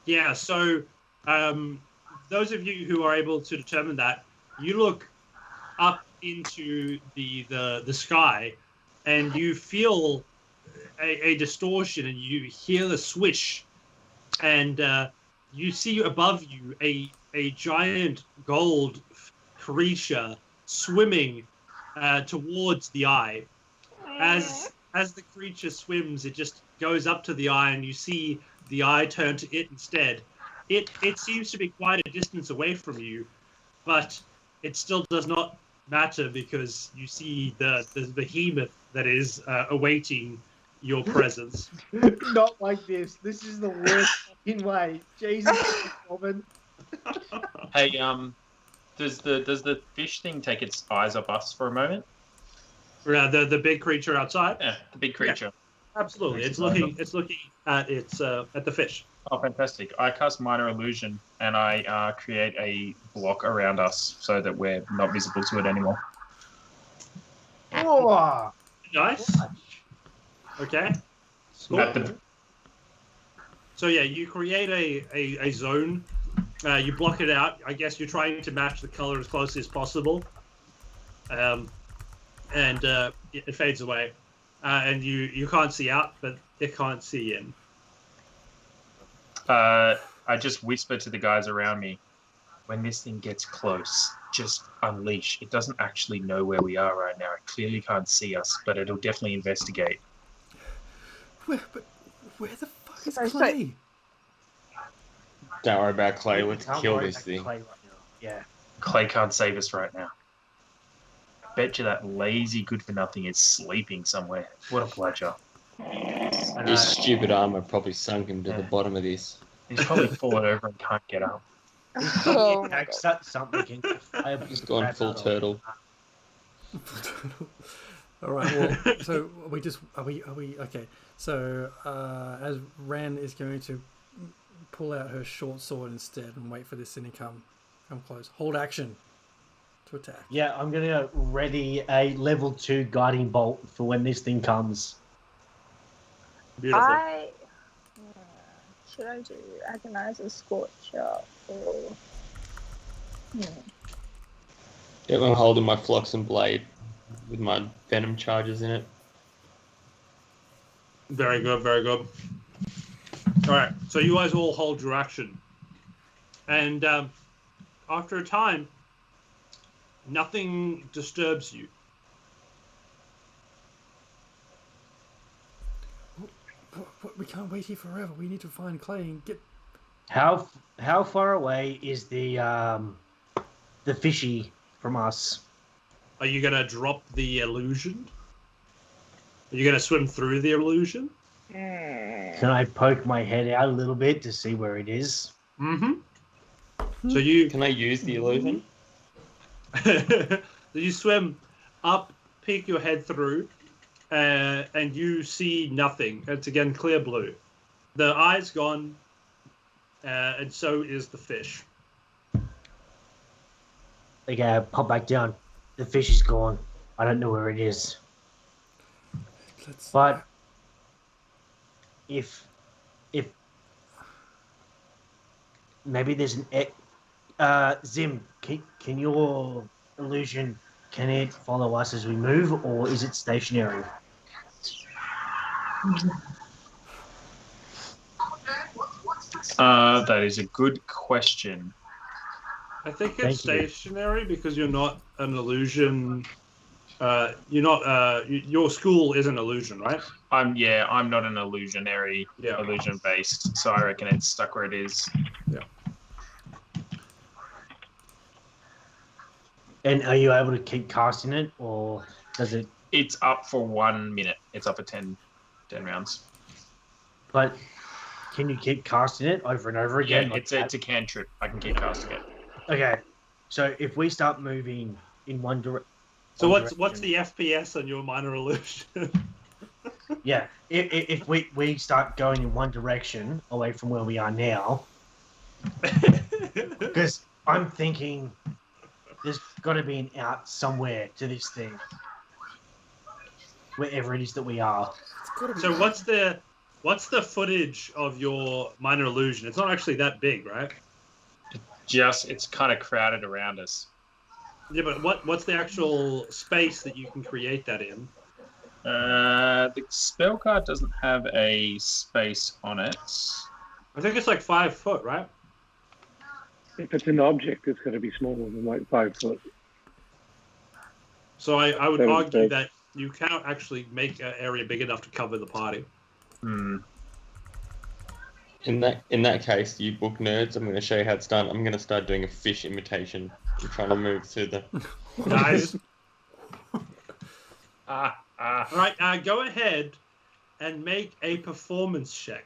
Yeah, so those of you who are able to determine that, you look up into the sky and you feel a distortion, and you hear the swish, and you see above you a giant gold creature swimming towards the eye. As the creature swims, it just goes up to the eye, and you see the eye turn to it instead. It seems to be quite a distance away from you, but it still does not matter because you see the behemoth that is awaiting your presence. Not like this. This is the worst fucking way. Jesus, Robin. Hey, does the fish thing take its eyes off us for a moment? The big creature outside. Yeah, the big creature. Absolutely, it's looking at the fish. Oh, fantastic! I cast Minor Illusion and I create a block around us so that we're not visible to it anymore. Oh, Nice. Okay. Cool. So yeah, you create a zone. You block it out. I guess you're trying to match the color as closely as possible. And it fades away. And you can't see out, but it can't see in. I just whisper to the guys around me, when this thing gets close, just unleash. It doesn't actually know where we are right now. It clearly can't see us, but it'll definitely investigate. Where the fuck is Sorry, Clay? Don't worry about Clay. Let's Can't kill worry this about thing. Clay right now. Yeah. Clay can't save us right now. I bet you that lazy good-for-nothing is sleeping somewhere. What a pleasure. His stupid armor probably sunk him to the bottom of this. He's probably fallen over and can't get up. Oh my god. Something. He's gone full turtle. All right. Well, so are we okay? So as Ran is going to pull out her short sword instead and wait for this thing to come close. Hold action to attack. Yeah, I'm gonna ready a level 2 guiding bolt for when this thing comes. Beautiful. Should I do agonize or scorcher? Or... Yeah, I'm holding my Floxen blade with my venom charges in it. Very good, very good. All right, so you guys all hold your action. And after a time, nothing disturbs you. But we can't wait here forever. We need to find Clay and get. How far away is the Fishy from us? Are you going to drop the illusion? Are you going to swim through the illusion? Can I poke my head out a little bit to see where it is? Mm-hmm. So you Can I use the illusion? you swim up, peek your head through, and you see nothing. It's again clear blue. The eye's gone, and so is the fish. Okay, I pop back down. The fish is gone. I don't know where it is. But if maybe there's an Zim, can your illusion, can it follow us as we move, or is it stationary? That is a good question. I think Thank it's you. stationary because you're not an illusion. You're not. Your school is an illusion, right? I'm not an illusionary, Yeah. illusion based, so I reckon it's stuck where it is. And are you able to keep casting it, or does it? It's up for 1 minute. It's up for 10 rounds. But can you keep casting it over and over Yeah, again? it's a cantrip. I can keep casting it. Okay, so if we start moving in one direction. So what's the FPS on your minor illusion? Yeah, if we start going in one direction away from where we are now, because I'm thinking there's got to be an out somewhere to this thing, wherever it is that we are. So what's the footage of your minor illusion? It's not actually that big, right? It's kind of crowded around us. Yeah, but what's the actual space that you can create that in? The spell card doesn't have a space on it. I think it's like 5 foot, right? If it's an object, it's got to be smaller than like 5 foot. So I would That was argue big. that you cannot actually make an area big enough to cover the party. Hmm. In that case, you book nerds, I'm going to show you how it's done. I'm going to start doing a fish imitation. I'm trying to move through the... Nice. All right, go ahead and make a performance check.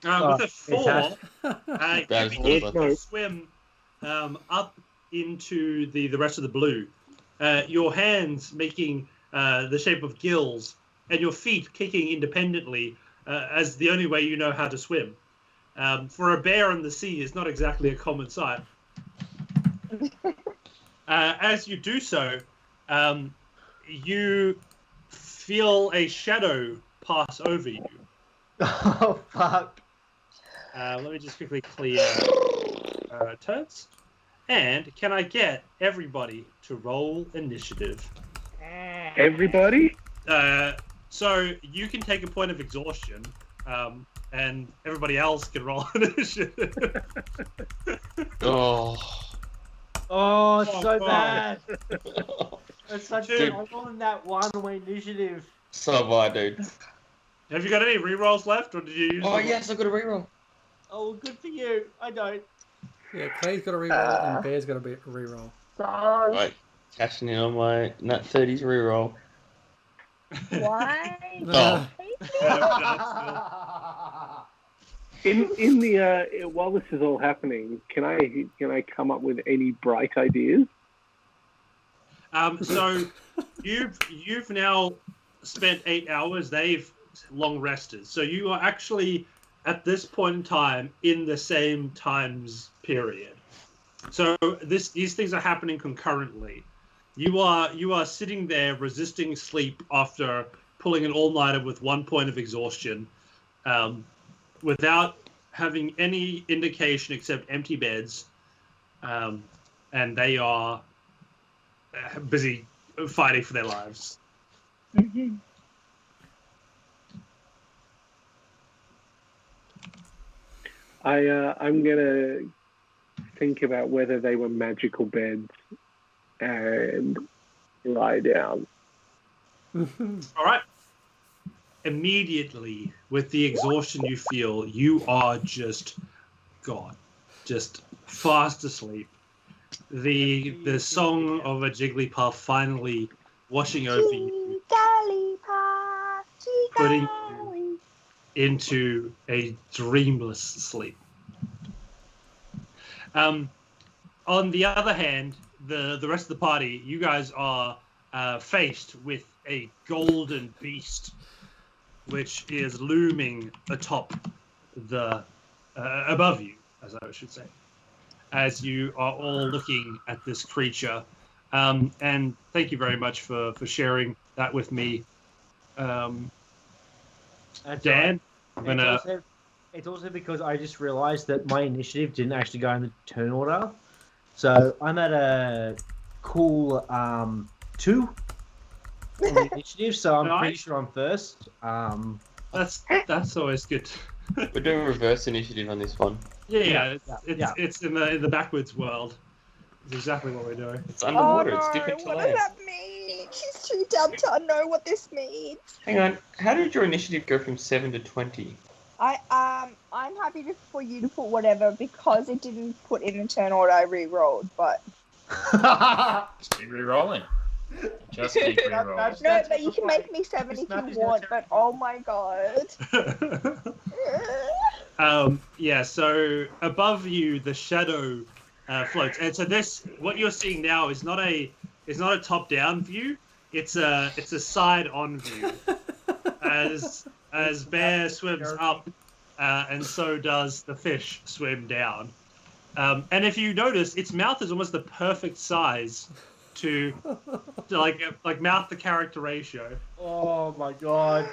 With a 4, That you is begin awesome. to swim up into the rest of the blue. Your hands making the shape of gills, and your feet kicking independently as the only way you know how to swim. For a bear in the sea is not exactly a common sight. As you do so, you feel a shadow pass over you. Oh fuck! Let me just quickly clear turns. And can I get everybody to roll initiative? Everybody? So you can take a point of exhaustion, and everybody else can roll initiative. Oh. Oh, it's Oh, so fuck. bad. It's such Dude. I want that one-way initiative. So have I, dude. Have you got any rerolls left, or did you use Oh, them? yes, I've got a reroll. Oh, good for you. I don't. Yeah, Clay's got a reroll and Bear's got a reroll. So, Right, cashing in on my Nat 30s reroll. why? Oh. In the while this is all happening, can I come up with any bright ideas? So you've now spent 8 hours. They've long rested. So you are actually at this point in time in the same times period. So these things are happening concurrently. You are sitting there resisting sleep after pulling an all-nighter with 1 point of exhaustion, without having any indication except empty beds. and they are busy fighting for their lives. Mhm. I'm gonna think about whether they were magical beds and lie down. All right. Immediately, with the exhaustion you feel, you are just gone, just fast asleep. The song of a Jigglypuff finally washing over you, putting you into a dreamless sleep. On the other hand, the rest of the party, you guys are faced with a golden beast, which is looming atop the above you, as I should say, as you are all looking at this creature. And thank you very much for sharing that with me, Dan. I'm gonna. It's also because I just realised that my initiative didn't actually go in the turn order, so I'm at a cool 2 on the initiative. So I'm pretty sure I'm first. That's always good. We're doing reverse initiative on this one. It's in the backwards world. It's exactly what we're doing. It's underwater. Oh, It's no. different to What land. does that mean? She's too dumb to know what this means. Hang on. How did your initiative go from 7 to 20? I'm happy for you to put whatever because it didn't put in the turn order. I re-rolled, but Just keep re-rolling. Just keep re-rolling. no, but you can make me 7 if you want. But oh my god. So above you, the shadow floats, and so what you're seeing now is not a top-down view. It's a side-on view, as Bear swims up, and so does the fish swim down. And if you notice, its mouth is almost the perfect size to like mouth to character ratio. Oh my god.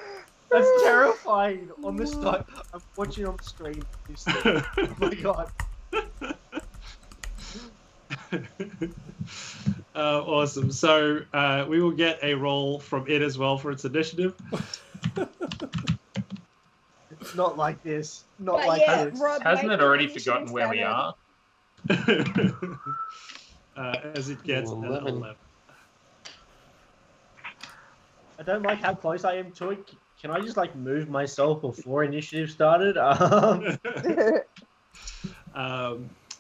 That's terrifying. On this night, I'm watching on the screen. This thing. Oh my god. Awesome. So we will get a roll from it as well for its initiative. It's not like this. Not But like yeah, this. Rob, Hasn't make it already me forgotten where we 7. are? As it gets an 11. I don't like how close I am to it. Can I just move myself before initiative started?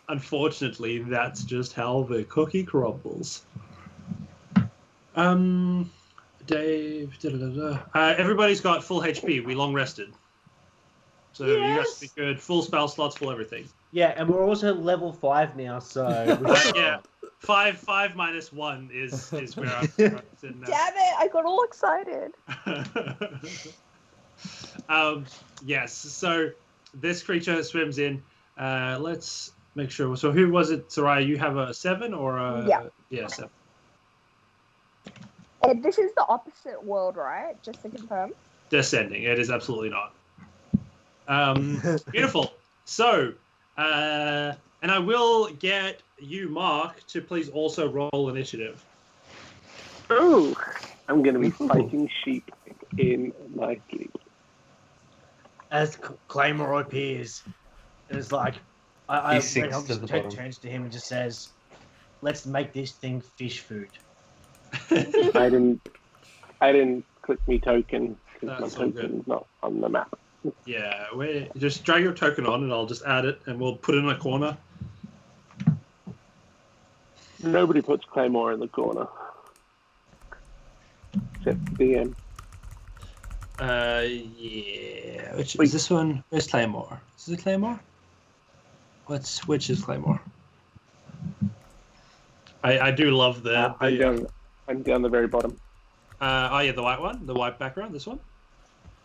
Unfortunately, that's just how the cookie crumbles. Dave. Everybody's got full HP. We long rested, so you guys be good. Full spell slots, full everything. Yeah, and we're also level 5 now, so yeah. 5 minus 1 is where I'm in now. Damn it! I got all excited. Yes. So this creature swims in. Let's make sure. So who was it, Soraya? You have a 7 or a 7. And this is the opposite world, right? Just to confirm. Descending. It is absolutely not. Beautiful. So, and I will get you, Mark, to please also roll initiative. Oh, I'm going to be fighting sheep in my sleep. as Claymore appears, it's like I sinks to the bottom. turns to him and just says, "Let's make this thing fish food." I didn't click me token because my That's all good. token's not on the map. Yeah, just drag your token on and I'll just add it and we'll put it in a corner. Nobody puts Claymore in the corner. Except the DM. Yeah. Which is this one? Where's Claymore? Is it Claymore? Which is Claymore? I do love the. I'm down the very bottom. The white one, the white background. This one.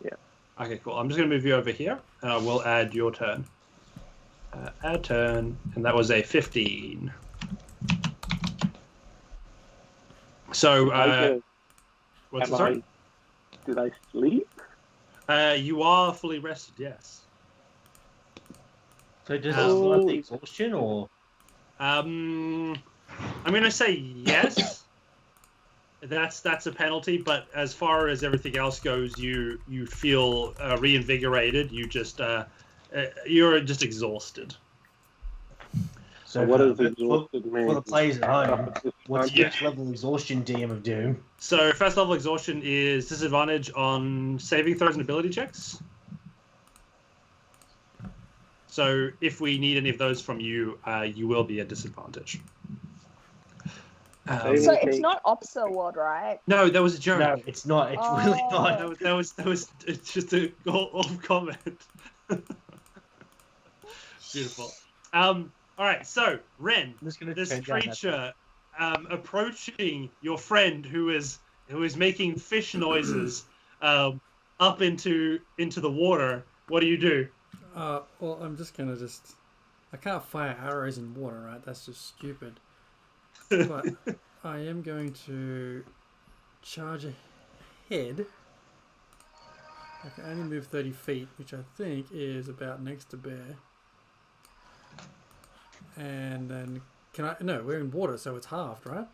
Yeah. Okay, cool. I'm just gonna move you over here, and I will add your turn. Add turn, and that was a 15. So, what's sorry? Did I sleep? You are fully rested, yes. So does it still have the exhaustion or? I'm going to say yes. That's a penalty, but as far as everything else goes, you feel reinvigorated. You're just exhausted. So what does for exhausted mean? the players at home, what's Yeah. next level exhaustion, DM of Doom? So first level exhaustion is disadvantage on saving throws and ability checks. So if we need any of those from you, you will be at disadvantage. So it's not Opsa right? No, that was a joke. No, it's not. It's really Oh. not. That was it's just a off comment. Beautiful. All right, so Ren, I'm just gonna this turn down that creature approaching your friend who is making fish noises up into the water. What do you do? Well, I'm just gonna I can't fire arrows in water, right? That's just stupid. But I am going to charge ahead. I can only move 30 feet, which I think is about next to Bear. And then, no, we're in water, so it's halved, right?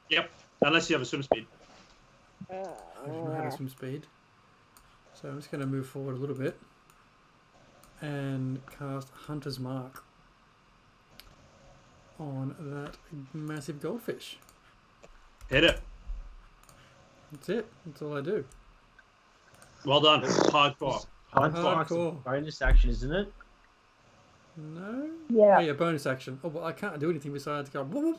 Yep, unless you have a swim speed. I do not have a swim speed. So I'm just going to move forward a little bit and cast Hunter's Mark on that massive goldfish. Hit it. That's it. That's all I do. Well done. Hardcore. Hardcore. Bonus action, isn't it? No? Yeah. Oh yeah, bonus action. Oh, well, I can't do anything besides go. No,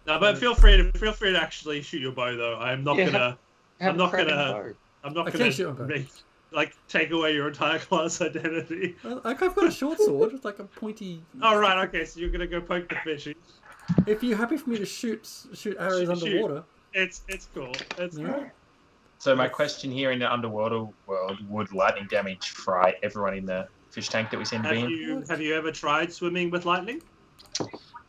but feel free to actually shoot your bow though. I'm not gonna I can't shoot my bow. take away your entire class identity. I've got a short sword. It's like a pointy. Oh right, okay. So you're gonna go poke the fishy. If you're happy for me to shoot arrows underwater, it's cool. It's yeah. cool. So my question here in the underwater world, would lightning damage fry everyone in the fish tank that we seem to be in? Have you ever tried swimming with lightning?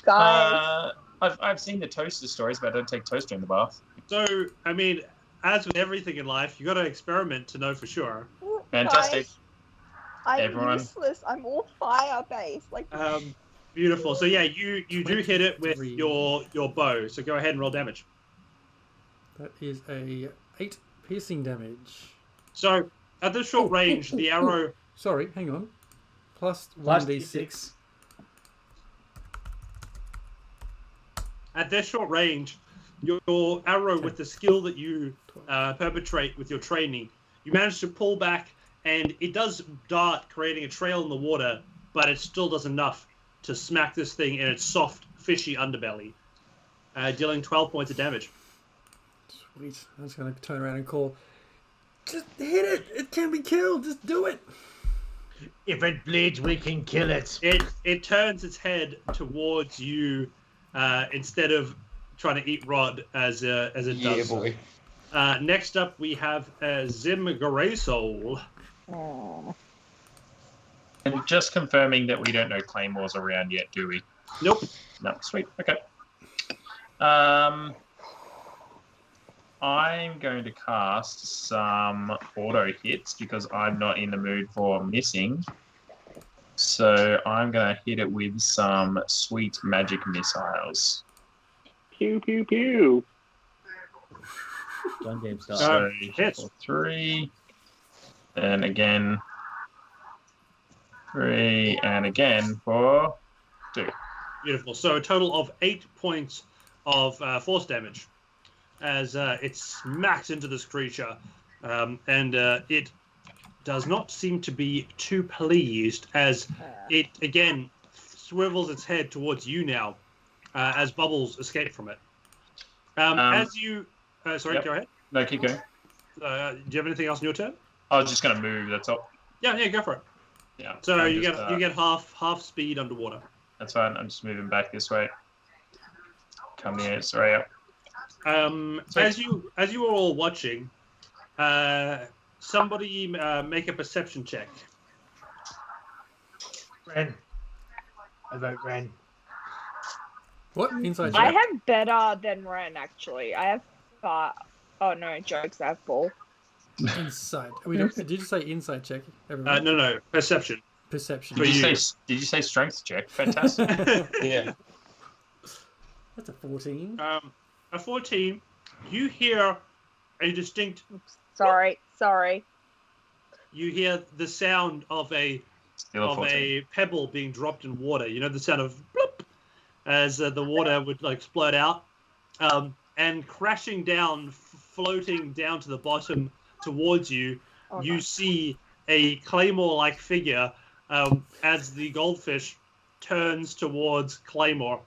Guys, I've seen the toaster stories, but I don't take toaster in the bath. So I mean, as with everything in life, you got to experiment to know for sure. Fantastic. guys, I'm Everyone. useless. I'm all fire based. Like, Beautiful. So yeah, you do hit it with 23. your bow. So go ahead and roll damage. That is a 8 piercing damage. So at the short range, the arrow. Sorry, hang on. Plus Plus 1d6. At this short range, your arrow, with the skill that you perpetrate with your training, you manage to pull back, and it does dart, creating a trail in the water, but it still does enough to smack this thing in its soft, fishy underbelly, dealing 12 points of damage. Sweet. I'm just going to turn around and call, just hit it! It can be killed! Just do it! If it bleeds, we can kill it. It turns its head towards you instead of trying to eat Rod as it does. boy. Next up, we have Zim Garesol. And just confirming that we don't know Claymores around yet, do we? Nope. No, sweet. Okay. I'm going to cast some auto hits because I'm not in the mood for missing. So I'm going to hit it with some sweet magic missiles. Pew pew pew. Gun game style. So hits. for 3, and again 3, and again for 2. Beautiful. So a total of 8 points of force damage as it smacks into this creature, and it does not seem to be too pleased as it again swivels its head towards you now, as bubbles escape from it. As you, sorry, Yep. go ahead. No, keep going. Do you have anything else in your turn? I was just going to move. That's all. Yeah, go for it. Yeah. So I'm you just, get half speed underwater. That's fine. I'm just moving back this way. Come here, sorry. Up. As you were all watching, somebody make a perception check. Ren. I vote Ren. What? Inside I joke? have better than Ren, actually. I have far. Oh, no, jokes. I have 4. Inside. We don't, did you say inside check? Everybody? No, perception. perception. For Did you. you say strength check? Fantastic. Yeah. That's a 14. A 14. You hear a distinct. Sorry. You hear the sound of a Still a 14. pebble being dropped in water. You know the sound of bloop as the water would like splurt out, and crashing down, floating down to the bottom towards you. Oh, You no. see a claymore-like figure as the goldfish turns towards Claymore.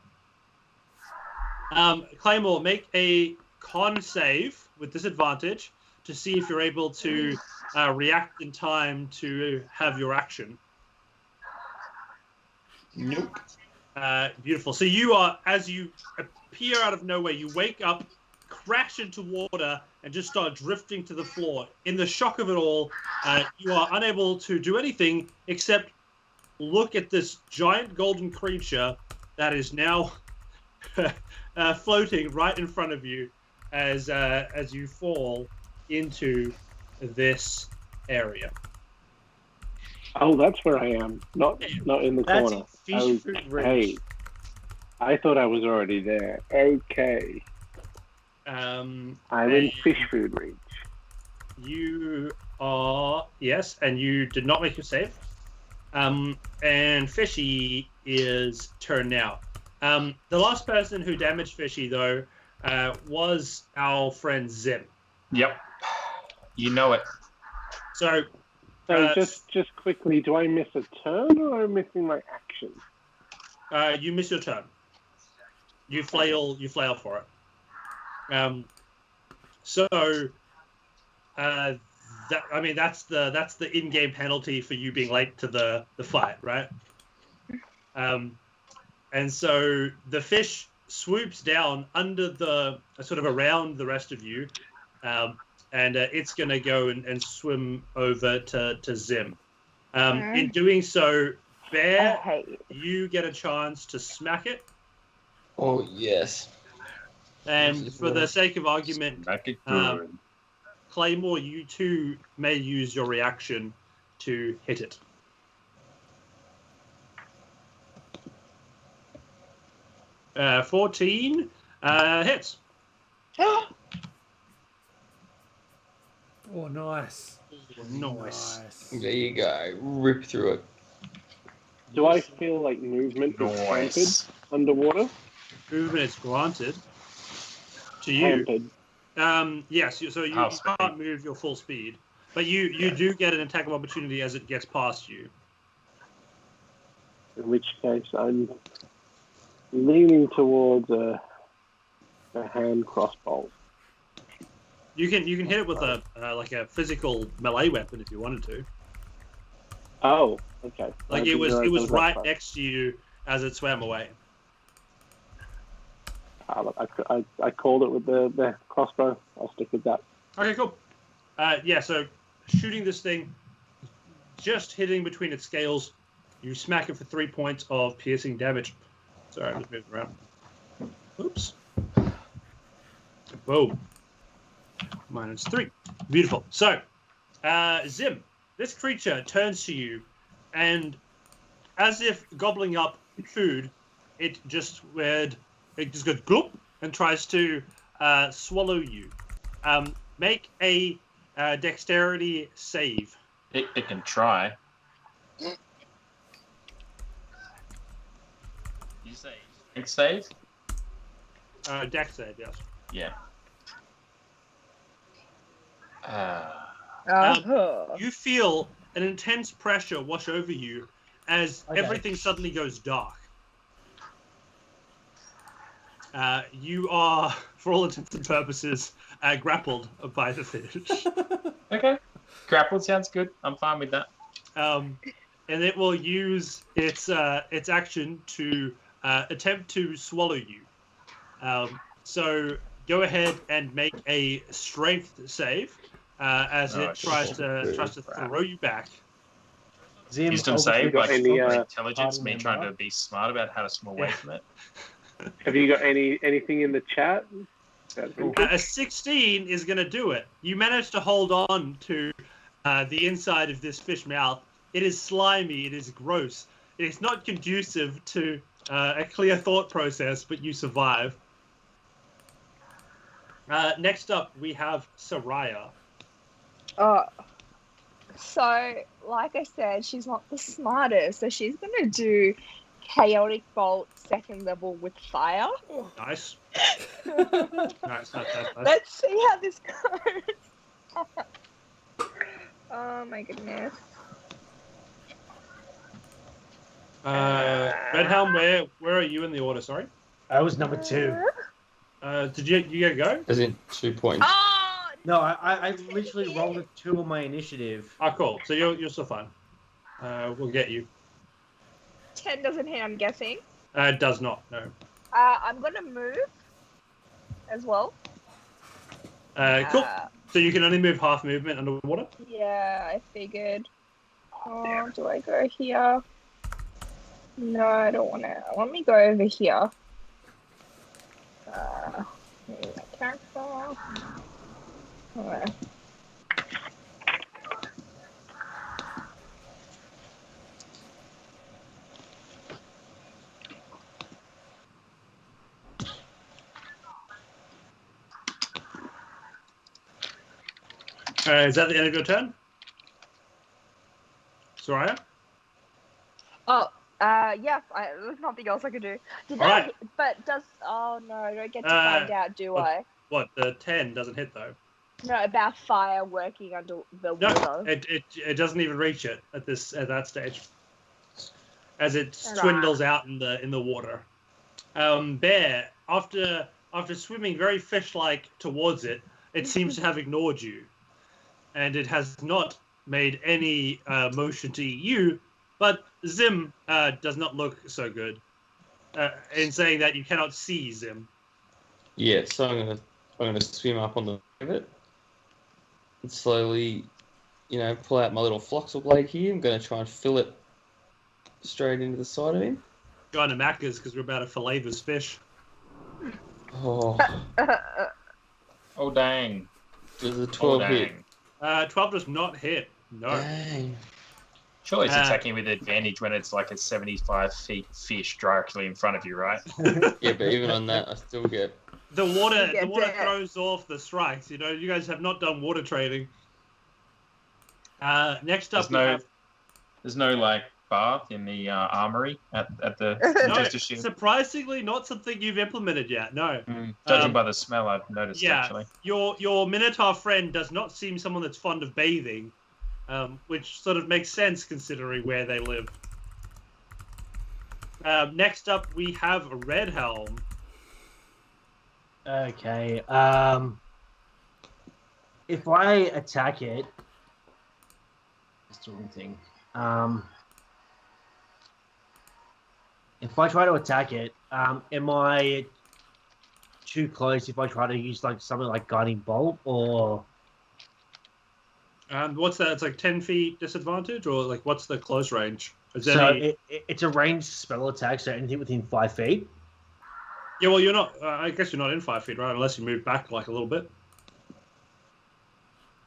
Claymore, make a con save with disadvantage to see if you're able to react in time to have your action. Nope. Beautiful. So you are, as you appear out of nowhere, you wake up, crash into water, and just start drifting to the floor. In the shock of it all, you are unable to do anything except look at this giant golden creature that is now floating right in front of you as you fall into this area. Oh, that's where I am. Not in the That's corner. Fishy Food Ridge. Hey, I thought I was already there. Okay. I'm in Fish Food Ridge. You are, yes, and you did not make your save. And Fishy is turn now. The last person who damaged Fishy, though, was our friend Zim. Yep. You know it. So, So just quickly, do I miss a turn or am I missing my action? you miss your turn. You flail for it. That's the in-game penalty for you being late to the fight, right? And so the fish swoops down under sort of around the rest of you, and it's going to go and swim over to Zim. In doing so, Bear, you get a chance to smack it. Oh, yes. And for the sake of argument, Smack it good. Claymore, you too may use your reaction to hit it. Uh, 14 hits. Oh, nice. Nice. There you go. Rip through it. Do I feel like movement is granted Nice. underwater? Movement is granted to you. Hampered. Yes, so you can't move your full speed, but you do get an attack of opportunity as it gets past you. In which case, I'm leaning towards a hand crossbow. You can hit it with a like a physical melee weapon if you wanted to. Oh, okay. Like it was right next to you as it swam away. I called it with the crossbow. I'll stick with that. Okay, cool. So shooting this thing, just hitting between its scales, you smack it for 3 points of piercing damage. Sorry, I'm just moving around. Oops. Boom. -3. Beautiful. So, Zim, this creature turns to you, and as if gobbling up food, it just goes gloop and tries to swallow you. Make a dexterity save. It can try. You say strength save? Dex save, yes. Yeah. Uh-huh. You feel an intense pressure wash over you as everything suddenly goes dark. You are, for all intents and purposes, grappled by the fish. Okay. Grappled sounds good. I'm fine with that. And it will use its action to attempt to swallow you. So go ahead and make a strength save as it tries to throw you back. Zim, Wisdom have save, you got like any, intelligence, me party trying member? to be smart about how to swim away from it. Have you got anything in the chat? A 16 is going to do it. You managed to hold on to the inside of this fish mouth It is slimy. It is gross. It is not conducive to a clear thought process, but you survive. Next up, we have Soraya. So, like I said, she's not the smartest, so she's gonna do Chaotic Bolt 2nd level with fire. Nice. Nice. Let's see how this goes. Oh my goodness. Redhelm, where are you in the order? Sorry. I was number 2. Did you get a go? As in 2 points. Oh! No, I literally rolled a 2 on my initiative. Ah, cool. So you're still fine. We'll get you. 10 doesn't hit, I'm guessing. It does not. No. I'm gonna move as well. Cool. So you can only move half movement underwater. Yeah, I figured. Oh, do I go here? No, I don't want to. Let me go over here. Here's my character. Alright. Is that the end of your turn? Soraya? Oh, yeah, there's nothing else I could do. Alright. But does, oh no, I don't get to find out, do I? What, the 10 doesn't hit though? No, about fire working under the No, water. it doesn't even reach it at that stage. As it swindles out in the water. Bear, after swimming very fish-like towards it, it seems to have ignored you. And it has not made any motion to eat you, but Zim does not look so good. In saying that you cannot see Zim. Yeah, so I'm gonna swim up on the back of it and slowly, pull out my little floxel blade here. I'm gonna try and fill it straight into the side of him. Going to Macca's because we're about to fillet this fish. Oh, Oh, dang. there's a Oh, 12 hit. dang. 12 does not hit. No. Dang. Surely it's attacking with advantage when it's like a 75 feet fish directly in front of you, right? Yeah, but even on that, I still get. The water dead. throws off the strikes. You guys have not done water trading. Next up, There's no like bath in the armory at the no, Winchester Shields. surprisingly not something you've implemented yet. No. Judging by the smell, I've noticed Yeah, actually. your Minotaur friend does not seem someone that's fond of bathing, which sort of makes sense considering where they live. Next up, we have Redhelm. Okay. If I attack it, that's the wrong thing. If I try to attack it, am I too close if I try to use like something like Guiding Bolt or? What's that? It's like 10 feet disadvantage, or like what's the close range? Is there So any... it's a ranged spell attack, so anything within 5 feet. Yeah, well, you're not. I guess you're not in 5 feet, right? Unless you move back like a little bit.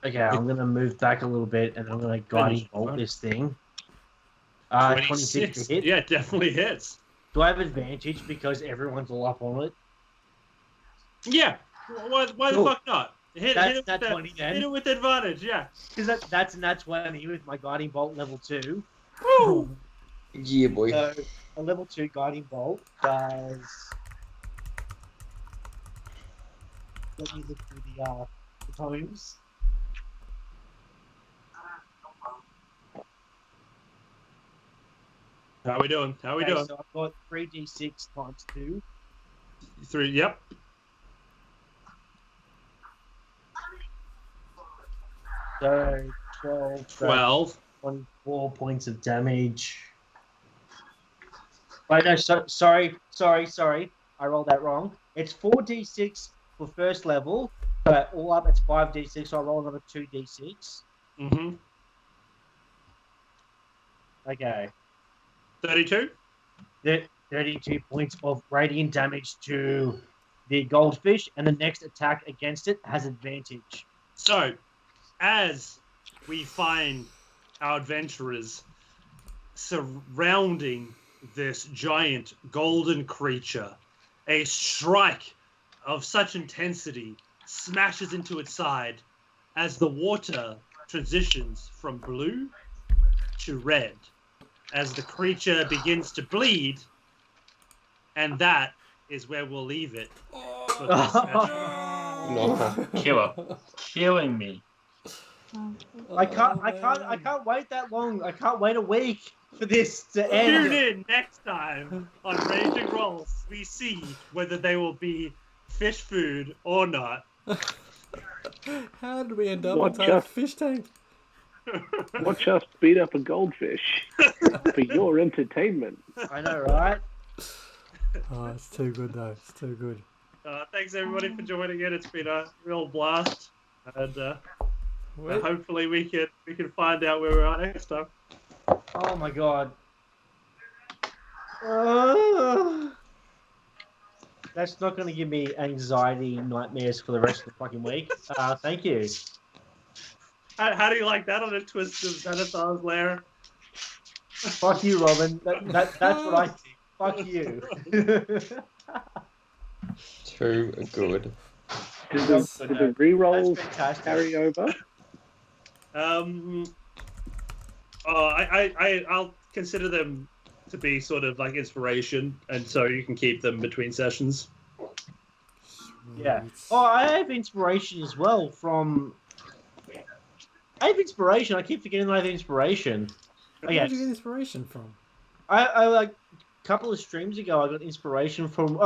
Okay, I'm gonna move back a little bit, and I'm gonna Guiding Bolt this thing. 26 to hit. Yeah, it definitely hits. Do I have advantage because everyone's all up on it? Yeah. Why the Cool. fuck not? Hit it with advantage, yeah. Because that's nat 20 with my Guiding Bolt level 2. Woo! Yeah, boy. So a level 2 Guiding Bolt does. Let me look through the tomes. How we doing? How we doing? So I've got 3d6 times 2. 3, yep. So 12. 12. 24 points of damage. Wait, no, sorry. I rolled that wrong. It's 4d6 for first level, but all up it's 5d6, so I roll another 2d6. Mm-hmm. Okay. 32? 32 points of radiant damage to the goldfish, and the next attack against it has advantage. So, as we find our adventurers surrounding this giant golden creature. A strike of such intensity smashes into its side as the water transitions from blue to red as the creature begins to bleed, and that is where we'll leave it for this session. No. Killer. Killing me. I can't wait that long. I can't wait a week for this to end. Tune in next time on Raging Rolls. We see whether they will be fish food or not. How did we end up What inside a just- fish tank? Watch us beat up a goldfish for your entertainment. I know, right? Oh, it's too good though. It's too good. Thanks everybody for joining in. It's been a real blast, and Wait, hopefully we can find out where we're at next time. Oh my god. That's not going to give me anxiety nightmares for the rest of the fucking week. Thank you. How do you like that on a twist of Xanathar's lair? Fuck you, Robin. That's what I think. Fuck you. Too good. Do the re-rolls That's fantastic. carry over? I'll consider them to be sort of like inspiration, and so you can keep them between sessions. Yeah. Oh, I have inspiration as well from... I have inspiration. I keep forgetting that I have inspiration. Oh, Where yes. did you get inspiration from? I like a couple of streams ago I got inspiration from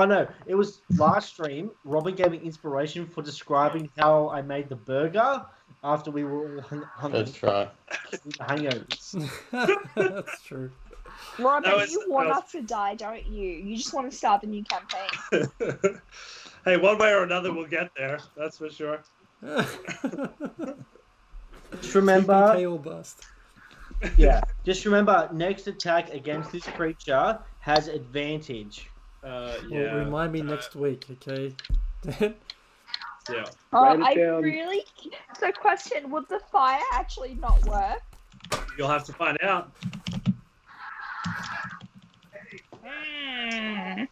it was last stream. Robin gave me inspiration for describing how I made the burger after we were all hungry. That's right. Hangovers. That's true. Robin, That was- you want that was- us to die, don't you? You just want to start the new campaign. Hey, one way or another we'll get there, that's for sure. Just remember, TPK or bust. yeah. Just remember, next attack against this creature has advantage. Well, remind me next week, okay? Dan? Yeah. Oh, Write it I down. really. So, question: would the fire actually not work? You'll have to find out.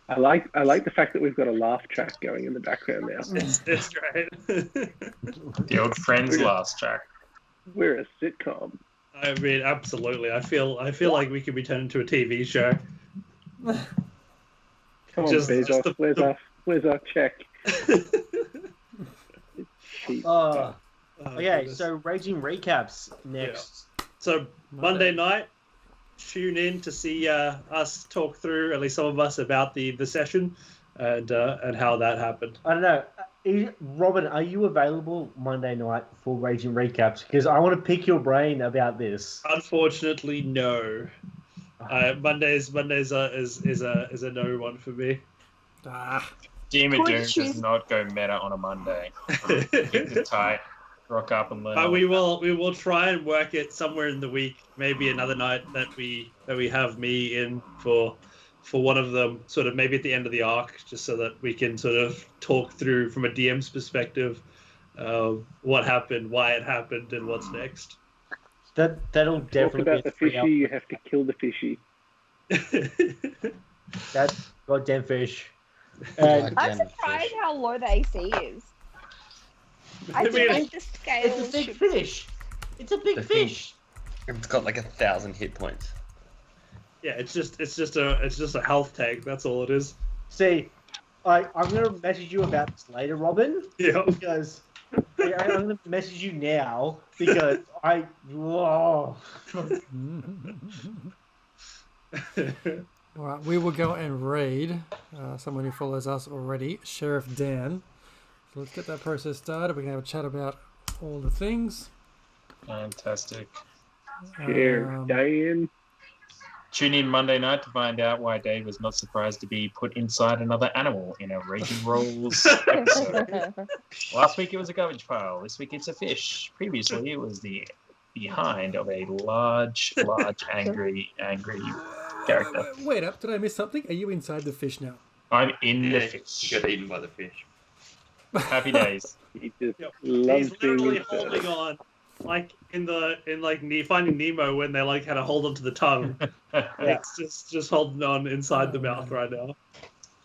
I like the fact that we've got a laugh track going in the background now. It's great. The old Friends last track. We're a sitcom. I mean, absolutely. I feel like we could be turned into a TV show. Come on, Just Bezos, the- where's our check? Cheap. Oh, Oh, okay, goodness. so Raging Recaps next. So Monday night, tune in to see us talk through, at least some of us, about the session and how that happened. I don't know. Robin, are you available Monday night for Raging Recaps? Because I want to pick your brain about this. Unfortunately, no. Mondays is a no one for me. Ah, Demon Could Doom you- does not go meta on a Monday. Keep it tight. Rock up and learn. But we will try and work it somewhere in the week. Maybe another night that we have me in for one of them, sort of maybe at the end of the arc, just so that we can sort of talk through from a DM's perspective what happened, why it happened, and what's next. That'll Talk definitely about be the a 3 fishy, you have to kill the fishy. That goddamn fish. God I'm damn surprised fish. how low the AC is. I I think mean, like the scale It's a big should... fish. It's a big The thing- fish. It's got like 1,000 hit points. yeah, it's just a health tank. That's all it is. See, I'm gonna message you about this later, Robin, Yeah. because I'm gonna message you now because whoa. all right, we will go and raid someone who follows us already, Sheriff Dan. So let's get that process started. We can have a chat about all the things. Fantastic. Here, Um, Dan. Tune in Monday night to find out why Dave was not surprised to be put inside another animal in a Raging Rolls episode. Last week it was a garbage pile. This week it's a fish. Previously it was the behind of a large, angry character. Wait up, did I miss something? Are you inside the fish now? I'm in the You fish. got eaten by the fish. Happy days. He just Yep. loves He's being literally inside. holding on like Finding Nemo when they like had a hold onto the tongue. It's just holding on inside the mouth right now.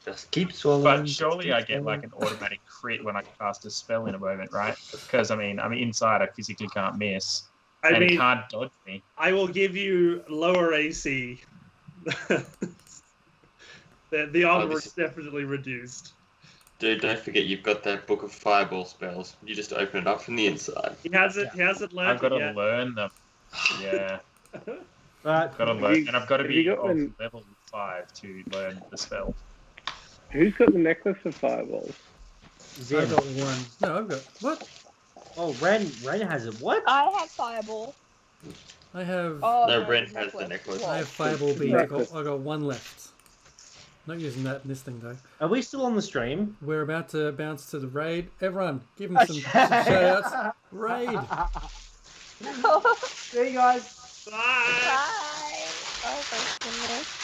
Just keep swallowing. But surely I get like an automatic crit when I cast a spell in a moment, right? Because I mean, I'm inside. I physically can't miss, and it can't dodge me. I will give you lower AC. the armor is definitely reduced. Dude, don't forget you've got that book of fireball spells. You just open it up from the inside. He hasn't learned. I've got to yet. learn them. Yeah. Right. Got to learn, and I've got to be got of level 5 to learn the spell. Who's got the necklace of fireballs? I've got one. No, I've got what? Oh, Ren has it. What? I have fireball. I have. Oh, No, Ren has the necklace. I have fireball bead. I got one left. Not using that in this thing though. Are we still on the stream? We're about to bounce to the raid. Everyone, give him some shout-outs. Raid. See you guys. Bye. Bye. Oh, thank goodness.